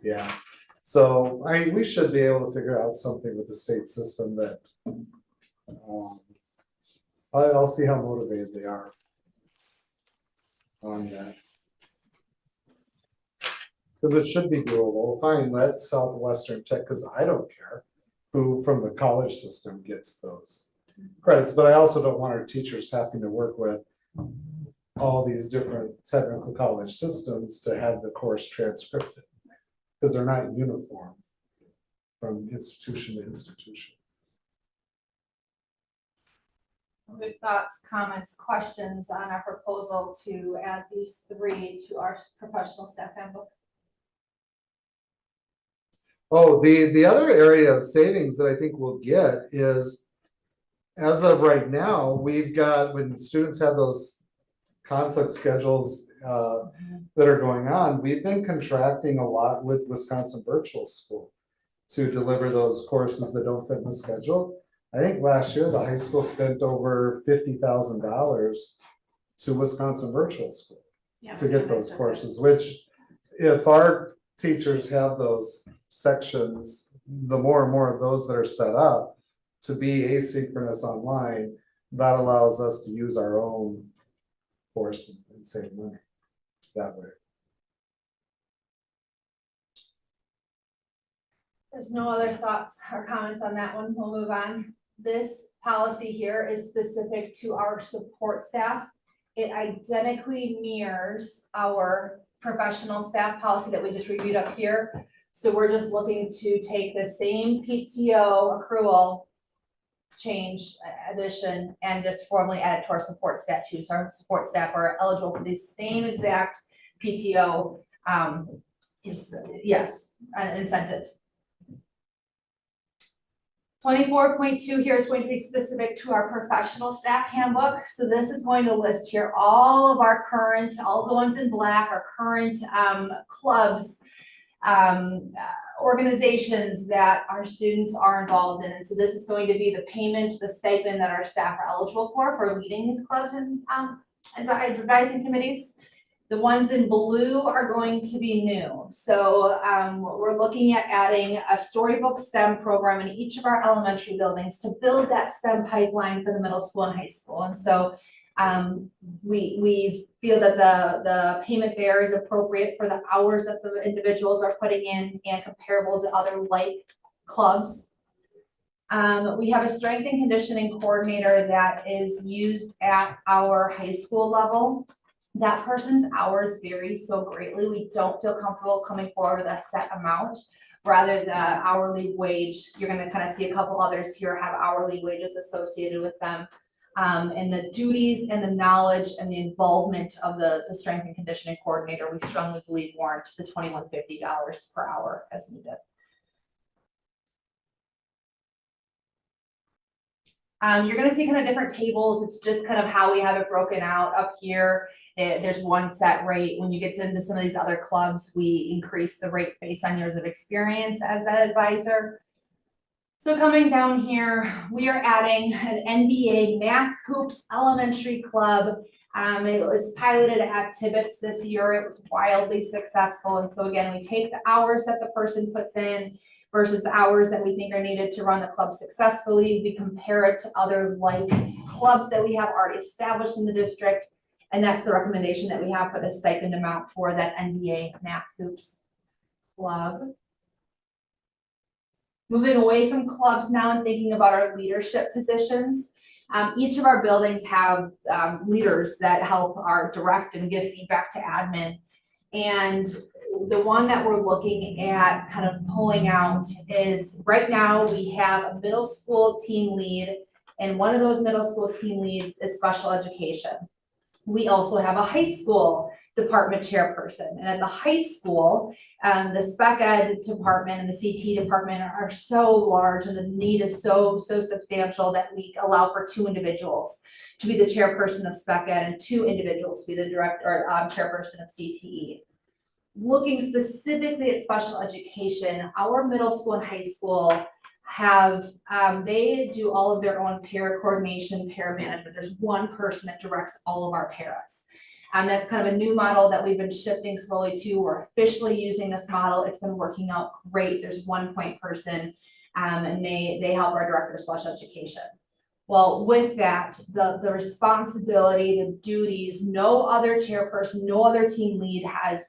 Yeah. So we should be able to figure out something with the state system that I'll see how motivated they are on that. Because it should be doable. Fine, let Southwestern Tech, because I don't care who from the college system gets those credits, but I also don't want our teachers having to work with all these different technical college systems to have the course transcripted, because they're not uniform from institution to institution. Good thoughts, comments, questions on our proposal to add these 3 to our professional staff handbook? Oh, the other area of savings that I think we'll get is, as of right now, we've got, when students have those conflict schedules that are going on, we've been contracting a lot with Wisconsin Virtual School to deliver those courses that don't fit in the schedule. I think last year, the high school spent over $50,000 to Wisconsin Virtual School to get those courses, which if our teachers have those sections, the more and more of those that are set up to be asynchronous online, that allows us to use our own course and save money that way. There's no other thoughts or comments on that one. We'll move on. This policy here is specific to our support staff. It identically mirrors our professional staff policy that we just reviewed up here. So we're just looking to take the same PTO accrual change addition and just formally add it to our support statute. So our support staff are eligible for the same exact PTO incentive. 24.2 here is going to be specific to our professional staff handbook. So this is going to list here all of our current, all the ones in black, our current clubs, organizations that our students are involved in. And so this is going to be the payment, the stipend that our staff are eligible for leading these clubs and advising committees. The ones in blue are going to be new. So we're looking at adding a storybook STEM program in each of our elementary buildings to build that STEM pipeline for the middle school and high school. And so we feel that the payment there is appropriate for the hours that the individuals are putting in and comparable to other like clubs. We have a strength and conditioning coordinator that is used at our high school level. that person's hours vary so greatly, we don't feel comfortable coming forward with a set amount. Rather the hourly wage, you're gonna kind of see a couple others here have hourly wages associated with them. And the duties and the knowledge and the involvement of the strength and conditioning coordinator, we strongly believe warrant the $2150 per hour as needed. You're gonna see kind of different tables. It's just kind of how we have it broken out up here. There's one set rate. When you get into some of these other clubs, we increase the rate based on years of experience as that advisor. So coming down here, we are adding an NBA Math Hoops Elementary Club. It was piloted at Tibbetts this year. It was wildly successful. And so again, we take the hours that the person puts in versus the hours that we think are needed to run the club successfully. We compare it to other like clubs that we have already established in the district. And that's the recommendation that we have for the stipend amount for that NBA Math Hoops Club. Moving away from clubs now and thinking about our leadership positions. Each of our buildings have leaders that help our direct and give feedback to admin. And the one that we're looking at kind of pulling out is right now we have a middle school team lead, and one of those middle school team leads is special education. We also have a high school department chairperson, and at the high school, the spec ed department and the CT department are so large and the need is so substantial that we allow for 2 individuals to be the chairperson of spec ed and 2 individuals to be the director or chairperson of CTE. Looking specifically at special education, our middle school and high school have, they do all of their own para coordination, para management. There's one person that directs all of our paras. That's kind of a new model that we've been shifting slowly to. We're officially using this model. It's been working out great. There's one point person, and they help our director of special education. Well, with that, the responsibility, the duties, no other chairperson, no other team lead has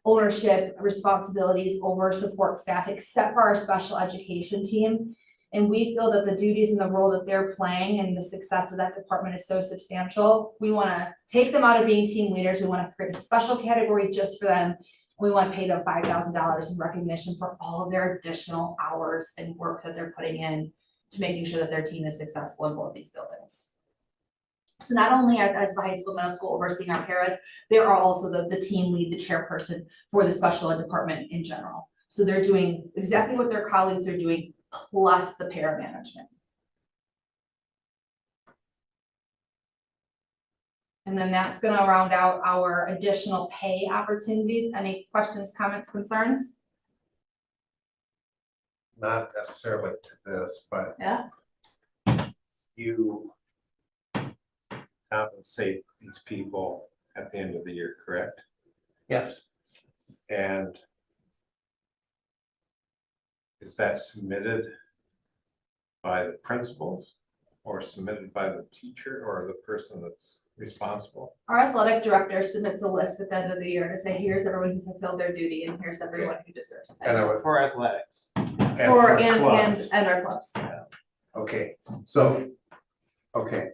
ownership responsibilities over support staff except for our special education team. And we feel that the duties and the role that they're playing and the success of that department is so substantial. We want to take them out of being team leaders. We want to create a special category just for them. We want to pay them $5,000 in recognition for all of their additional hours and work that they're putting in to making sure that their team is successful in both these buildings. So not only as the high school, middle school overseeing our paras, they are also the team lead, the chairperson for the special ed department in general. So they're doing exactly what their colleagues are doing, plus the para management. And then that's gonna round out our additional pay opportunities. Any questions, comments, concerns? Not necessarily to this, but Yeah. you compensate these people at the end of the year, correct? Yes, And is that submitted by the principals or submitted by the teacher or the person that's responsible? Our athletic director submits a list at the end of the year to say, here's everyone who fulfilled their duty and here's everyone who deserves. And I would, For athletics. and For, for and clubs. our clubs. Okay, so, okay,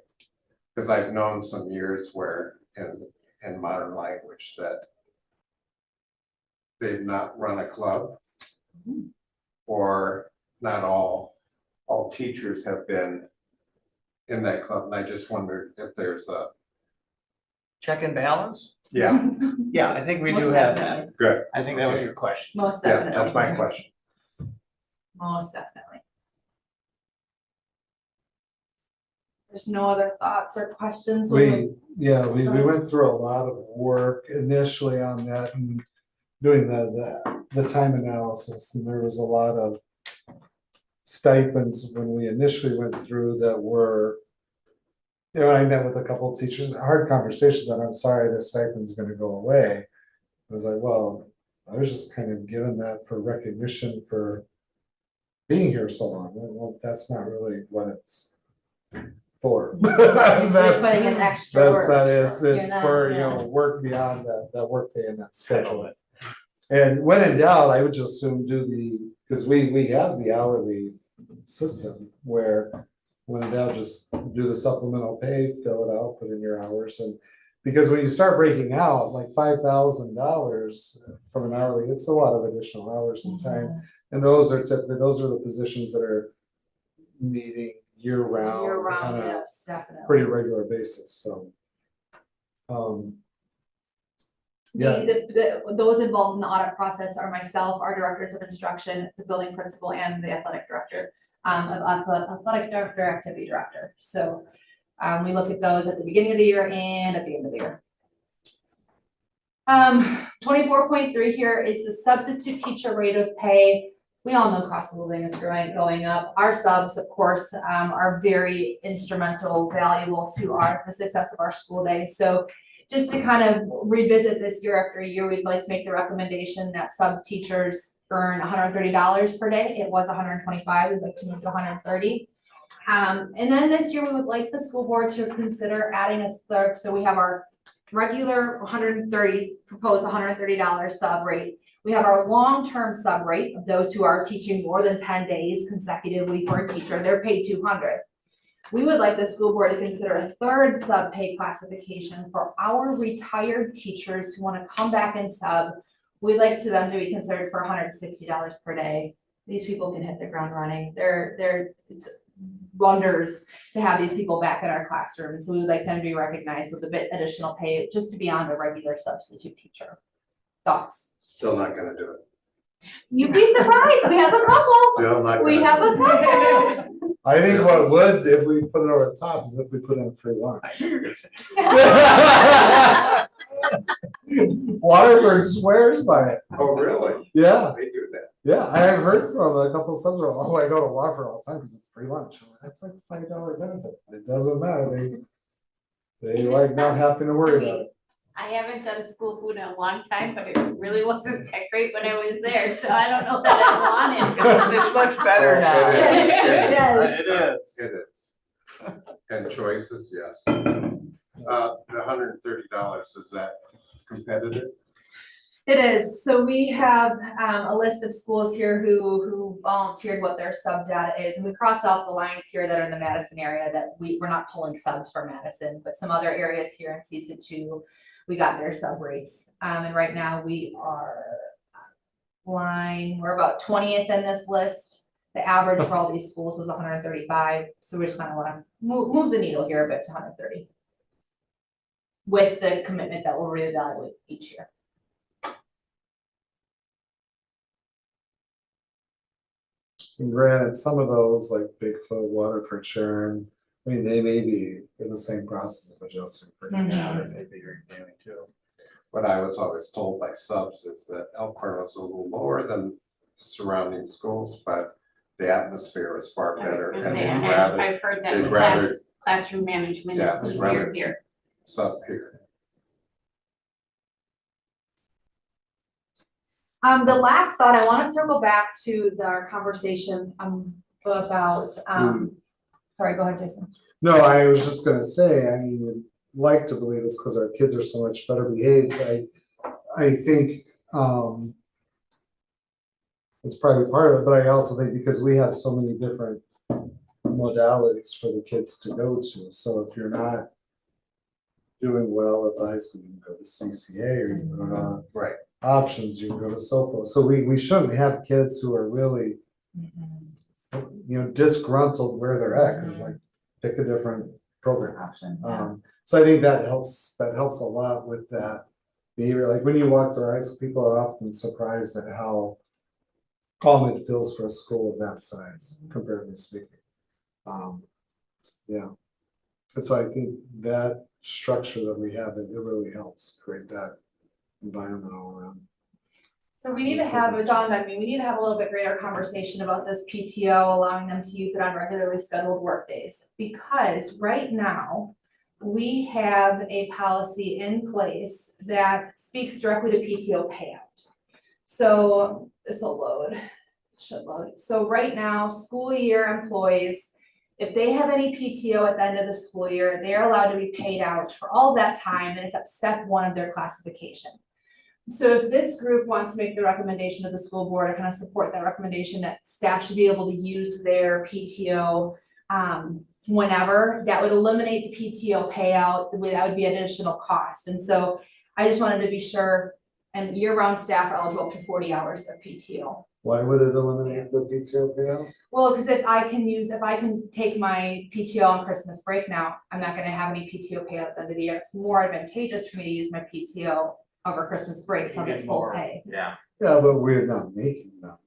because I've known some years where in modern language that they've not run a club, or not all teachers have been in that club, and I just wondered if there's a, Check and balance? yeah, Yeah, I think we do Most have definitely. that. good, I think that was your question. Most yeah, definitely. that's my question. Most definitely. There's no other thoughts or questions? We went through a lot of work initially on that and doing the time analysis, and there was a lot of stipends when we initially went through that were, you know, I met with a couple of teachers, hard conversations, and I'm sorry, the stipend's gonna go away. I was like, well, I was just kind of given that for recognition for being here so long. Well, that's not really what it's for. You're putting in extra work. That's not, it's You're for, you not, know, work beyond that work day and that schedule. And when in doubt, I would just assume because we have the hourly system where when in doubt, just do the supplemental pay, fill it out, put in your hours, and Because when you start breaking out like $5,000 from an hourly, it's a lot of additional hours and time. And those are the positions that are meeting year round. Year round, on a yes, definitely. pretty regular basis, so. Yeah. Those involved in the audit process are myself, our directors of instruction, the building principal, and the athletic director, activity director. So we look at those at the beginning of the year and at the end of the year. 24.3 here is the substitute teacher rate of pay. We all know cost of living is going up. Our subs, of course, are very instrumental, valuable to the success of our school day. So just to kind of revisit this year after year, we'd like to make the recommendation that sub teachers earn $130 per day. It was $125. We'd like to move to $130. And then this year, we would like the school board to consider adding a third. So we have our regular proposed $130 sub rate. We have our long-term sub rate of those who are teaching more than 10 days consecutively for a teacher. They're paid $200. We would like the school board to consider a third sub pay classification for our retired teachers who want to come back and sub. We'd like them to be considered for $160 per day. These people can hit the ground running. It's wonders to have these people back in our classroom. So we would like them to be recognized with a bit additional pay just to be on a regular substitute teacher. Thoughts? Still not gonna do it. You'd be surprised. We have a couple. Still not We gonna have do a couple. I think what would, if we put it over the top, is if we put in free lunch. I knew you were gonna say. Waterford swears by it. Oh, really? Yeah, They do that. yeah. I have heard from a couple of subs, oh, I go to Waterford all the time because it's free lunch. I'm like, that's like $5 benefit. It doesn't matter. They like not having to worry about it. I haven't done school food in a long time, but it really wasn't that great when I was there, so I don't know that I want it. It's much better now. It is. It is. It is. And choices, yes. The $130, is that competitive? It is. So we have a list of schools here who volunteered what their sub data is. And we cross out the lines here that are in the Madison area that we're not pulling subs for Madison, but some other areas here in CESA 2, we got their sub rates. And right now we are we're about 20th in this list. The average for all these schools was 135. So we just kind of want to move the needle here a bit to 130 with the commitment that we'll reevaluate each year. And granted, some of those like Bigfoot, Waterford, Sharon, I mean, they may be in the same process of adjusting for next year. Maybe you're doing too. What I was always told by subs is that Elkhorn was a little lower than surrounding schools, but the atmosphere is far I was better. gonna And say, they'd rather I've heard that they'd the rather- classroom management Yeah, is they'd easier rather- here. sub here. The last thought, I want to circle back to our conversation about, sorry, go ahead, Jason. No, I was just gonna say, I mean, we'd like to believe it's because our kids are so much better behaved. I think it's probably part of it, but I also think because we have so many different modalities for the kids to go to. So if you're not doing well at the high school, you can go to CCA or you can go to Right. options, you can go to SOFO. So we shouldn't have kids who are really, disgruntled where they're at, because like pick a different program. Option. So I think that helps a lot with that behavior. Like when you walk through our high school, people are often surprised at how calm it feels for a school of that size, comparatively speaking. Yeah. And so I think that structure that we have, it really helps create that environment all around. So we need to have, it dawned on me, we need to have a little bit greater conversation about this PTO, allowing them to use it on regularly scheduled work days. Because right now, we have a policy in place that speaks directly to PTO payout. So this will load, should load. So right now, school year employees, if they have any PTO at the end of the school year, they're allowed to be paid out for all that time, and it's at step 1 of their classification. So if this group wants to make the recommendation to the school board, I kind of support that recommendation that staff should be able to use their PTO whenever, that would eliminate the PTO payout, that would be an additional cost. And so I just wanted to be sure, and year-round staff are eligible up to 40 hours of PTO. Why would it eliminate the PTO payout? Well, because if I can take my PTO on Christmas break now, I'm not gonna have any PTO payout at the end of the year. It's more advantageous for me to use my PTO over Christmas break, so I Even get full more. pay. Yeah. Yeah, but we're not making them.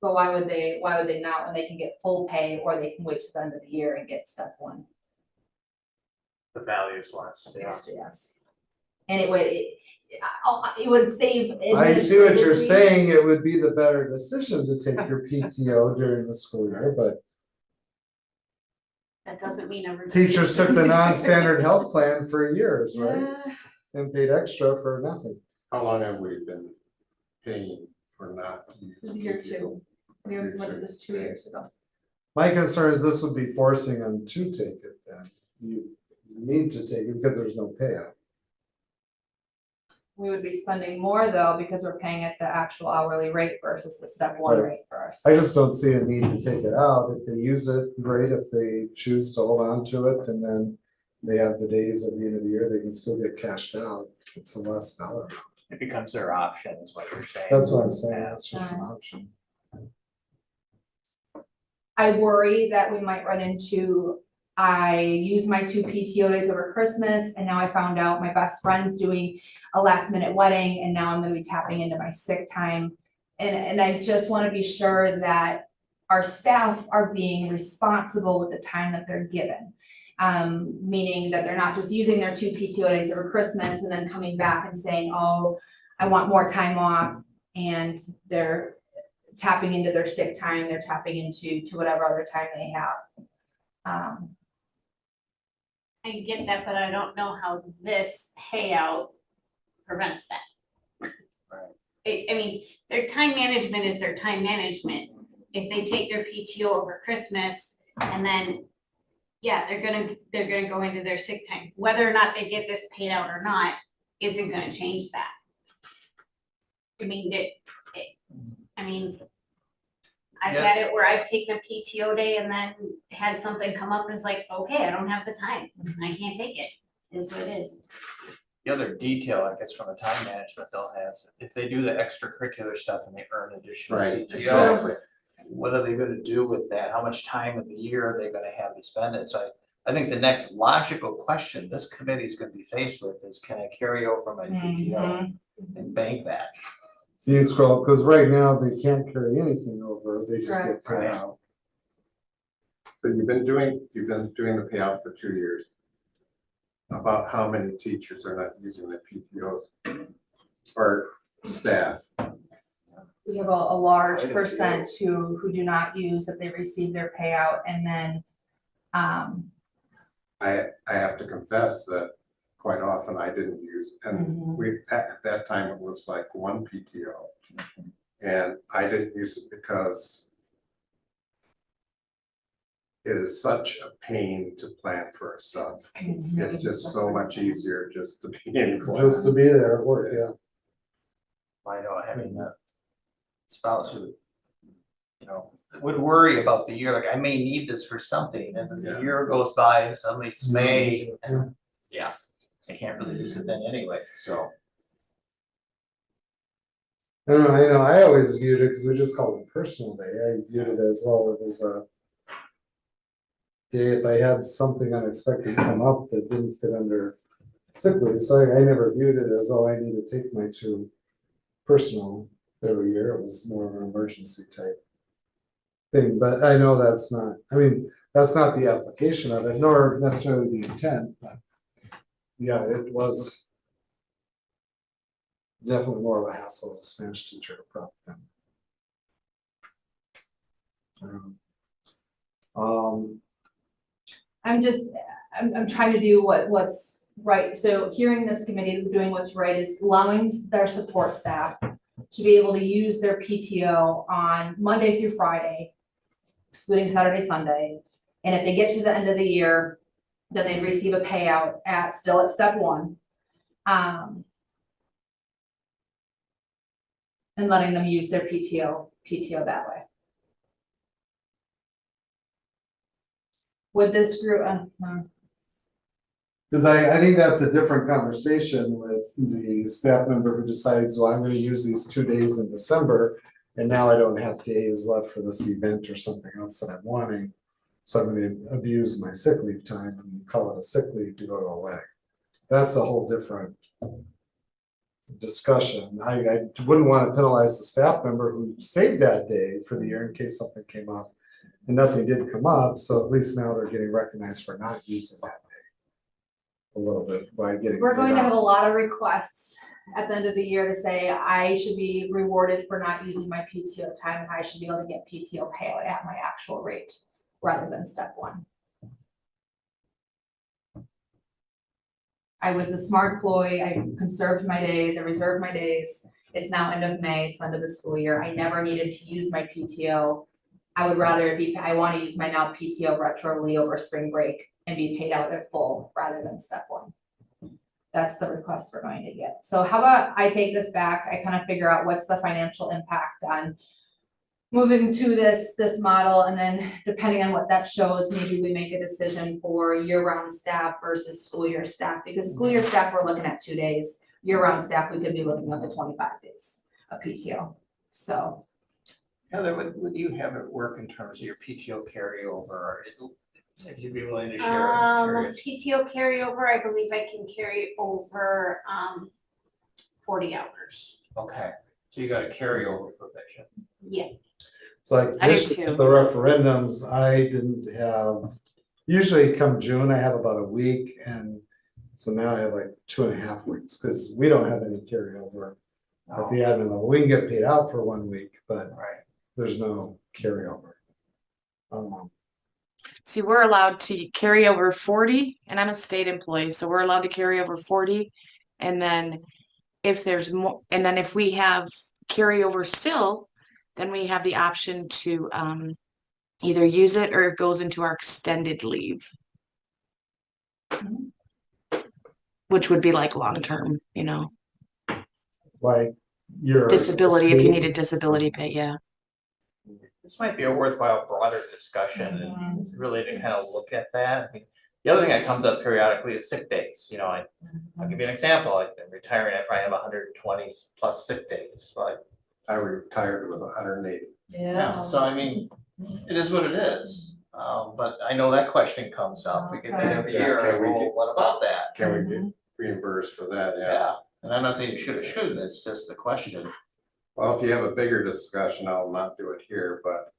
But why would they not, when they can get full pay, or they can wait to the end of the year and get step one? The value is less, yeah. Yes. And it would save. I see what you're administratively. saying, it would be the better decision to take your PTO during the school year, but That doesn't mean everybody. teachers took the non-standard health plan for years, right? Yeah. And paid extra for nothing. How long have we been paying for not This using is year PTO? 2. We Year implemented two. this 2 years ago. My concern is this would be forcing them to take it then. You need to take it because there's no payout. We would be spending more though, because we're paying at the actual hourly rate versus the step one Right. rate for our. I just don't see a need to take it out. If they use it, great. If they choose to hold on to it and then they have the days at the end of the year, they can still get cashed out. It's a less dollar. It becomes their option, is what you're saying. That's what I'm saying. Yeah. It's just an option. I worry that we might run into, I used my 2 PTO days over Christmas, and now I found out my best friend's doing a last minute wedding, and now I'm gonna be tapping into my sick time. And I just wanna be sure that our staff are being responsible with the time that they're given. Meaning that they're not just using their 2 PTO days over Christmas and then coming back and saying, oh, I want more time off, and they're tapping into their sick time, they're tapping into whatever other time they have. I get that, but I don't know how this payout prevents that. I mean, their time management is their time management. If they take their PTO over Christmas and then, yeah, they're gonna go into their sick time. Whether or not they get this paid out or not, isn't gonna change that. I mean, I've Yeah. had it where I've taken a PTO day and then had something come up and it's like, okay, I don't have the time. I can't take it. Is what it is. The other detail, I guess, from the time management they'll have, if they do the extracurricular stuff and they earn additional Right, PTO, exactly. what are they gonna do with that? How much time of the year are they gonna have to spend it? So I think the next logical question this committee is gonna be faced with is, can I carry over my PTO and bank that? You can scroll, because right now they can't carry anything over, they just get Correct. paid out. So you've been doing the payout for 2 years. About how many teachers are not using their PTOs or staff? We have a large Quite a percent who do not use, if they receive their payout, and then, I have to confess that quite often I didn't use, and at that time it was like 1 PTO. And I didn't use it because it is such a pain to plan for a sub. It's just so much easier just to be in Just class. to be there at work, yeah. I know having a spouse who, would worry about the year, like, I may need this for something, and then Yeah. the year goes by and suddenly it's May, and, yeah, I can't really use it then anyway, so. I don't know, I always viewed it, because we just called it personal day, I viewed it as well, it was a day if I had something unexpected come up that didn't fit under sick leave, so I never viewed it as, oh, I need to take my 2 personal every year, it was more of an emergency type thing, but I know that's not the application of it, nor necessarily the intent, but yeah, it was definitely more of a hassle as a Spanish teacher to prep them. I'm trying to do what's right. So hearing this committee doing what's right is allowing their support staff to be able to use their PTO on Monday through Friday, excluding Saturday, Sunday. And if they get to the end of the year, then they receive a payout still at step 1. And letting them use their PTO that way. Would this group, Cause I think that's a different conversation with the staff member who decides, well, I'm gonna use these 2 days in December. And now I don't have days left for this event or something else that I'm wanting. So I'm gonna abuse my sick leave time and call it a sick leave to go to a wedding. That's a whole different discussion. I wouldn't wanna penalize the staff member who saved that day for the year in case something came up. And nothing did come up, so at least now they're getting recognized for not using that day. A little bit by getting. we're going paid to have a out. lot of requests at the end of the year to say, I should be rewarded for not using my PTO time, and I should be able to get PTO payout at my actual rate, rather than step one. I was a smart employee, I conserved my days, I reserved my days, it's now end of May, it's end of the school year, I never needed to use my PTO. I would rather be, I wanna use my now PTO retroly over spring break and be paid out at full rather than step one. That's the request we're going to get. So how about I take this back, I kind of figure out what's the financial impact on moving to this model, and then depending on what that shows, maybe we make a decision for year-round staff versus school year staff, because school year staff, we're looking at 2 days. Year-round staff, we could be looking at the 25 days of PTO, so. Heather, would you have it work in terms of your PTO carryover? If you'd be willing to share, I'm just curious. PTO carryover, I believe I can carry over, 40 hours. Okay, so you got a carryover provision. Yeah. It's like I do this, too. the referendums, I didn't have, usually come June, I have about a week, and so now I have like 2.5 weeks, because we don't have any carryover at the admin level. We can get paid out for 1 week, but Right. there's no carryover. See, we're allowed to carry over 40, and I'm a state employee, so we're allowed to carry over 40. And then if there's more, and then if we have carryover still, then we have the option to either use it or it goes into our extended leave. Which would be like long-term, Like your. disability, if you needed disability pay, yeah. This might be a worthwhile broader discussion and really to kind of look at that. I mean, the other thing that comes up periodically is sick days. I'll give you an example. I've been retiring, I probably have 120 plus sick days, but I retired with 180. yeah, so I mean, it is what it is. But I know that question comes up. We get that every Yeah, year. can we Well, get- what about that? Can we get reimbursed for that? Yeah. Yeah, and I'm not saying you should or shouldn't, it's just the question. Well, if you have a bigger discussion, I'll not do it here, but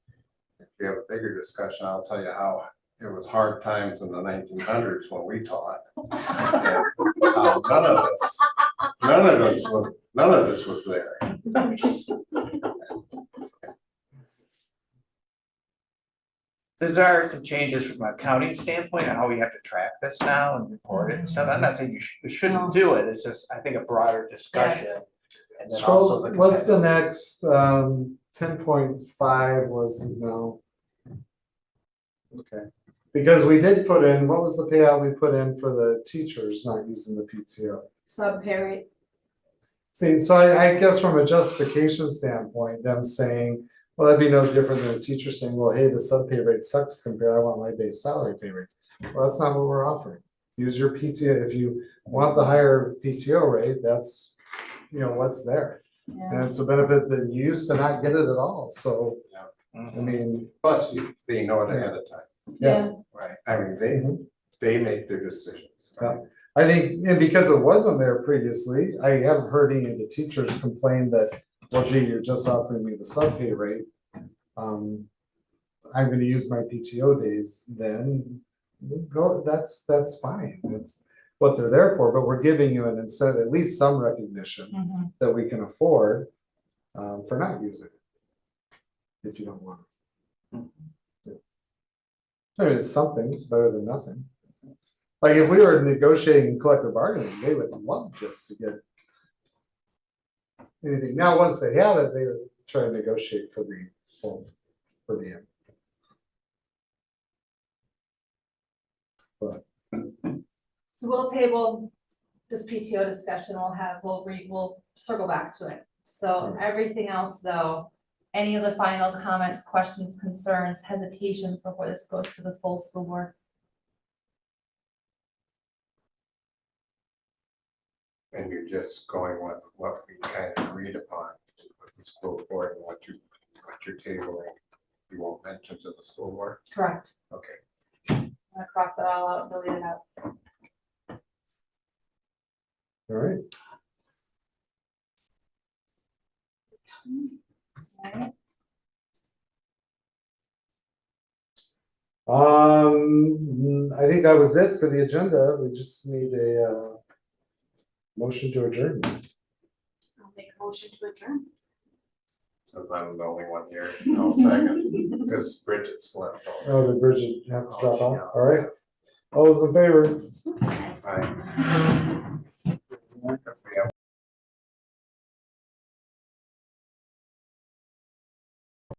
if you have a bigger discussion, I'll tell you how it was hard times in the 1900s when we taught. And, none of this was there. There are some changes from a accounting standpoint on how we have to track this now and report it and stuff. I'm not saying we shouldn't do it, it's just, I think, a broader discussion. And then also So the. what's the next, 10.5 was, no. Okay, because we did put in, what was the payout we put in for the teachers not using the PTO? Sub pay rate. See, so I guess from a justification standpoint, them saying, well, that'd be no different than a teacher saying, well, hey, the sub pay rate sucks compared, I want my base salary pay rate. Well, that's not what we're offering. Use your PTO, if you want the higher PTO rate, that's, what's there. And it's a benefit that you used to not get it at all, so, I Mhm. mean, Plus, they know it ahead of time. yeah. Right. I mean, they make their decisions. Yeah. I think, and because it wasn't there previously, I haven't heard any of the teachers complain that, well, gee, you're just offering me the sub pay rate. I'm gonna use my PTO days, then go, that's fine, that's what they're there for, but we're giving you an incentive, at least some recognition that we can afford for not using it. If you don't want it. Yeah. I mean, it's something, it's better than nothing. Like if we were negotiating collective bargaining, they would love just to get anything. Now, once they have it, they would try to negotiate for the full, for the end. But So we'll table this PTO discussion, we'll circle back to it. So everything else though, any of the final comments, questions, concerns, hesitations before this goes to the full school board? and you're just going with what we kind of agreed upon with the school board and what you're tabling, you won't mention to the school board? Correct. Okay. I'm gonna cross that all out, delete it out. All right. Alright. I think that was it for the agenda. We just need a motion to adjourn. I'll make a motion to adjourn. Since I'm the only one here, I'll second, because Bridget's left. Oh, did Bridget have to drop off? All right. All those in favor? Aye.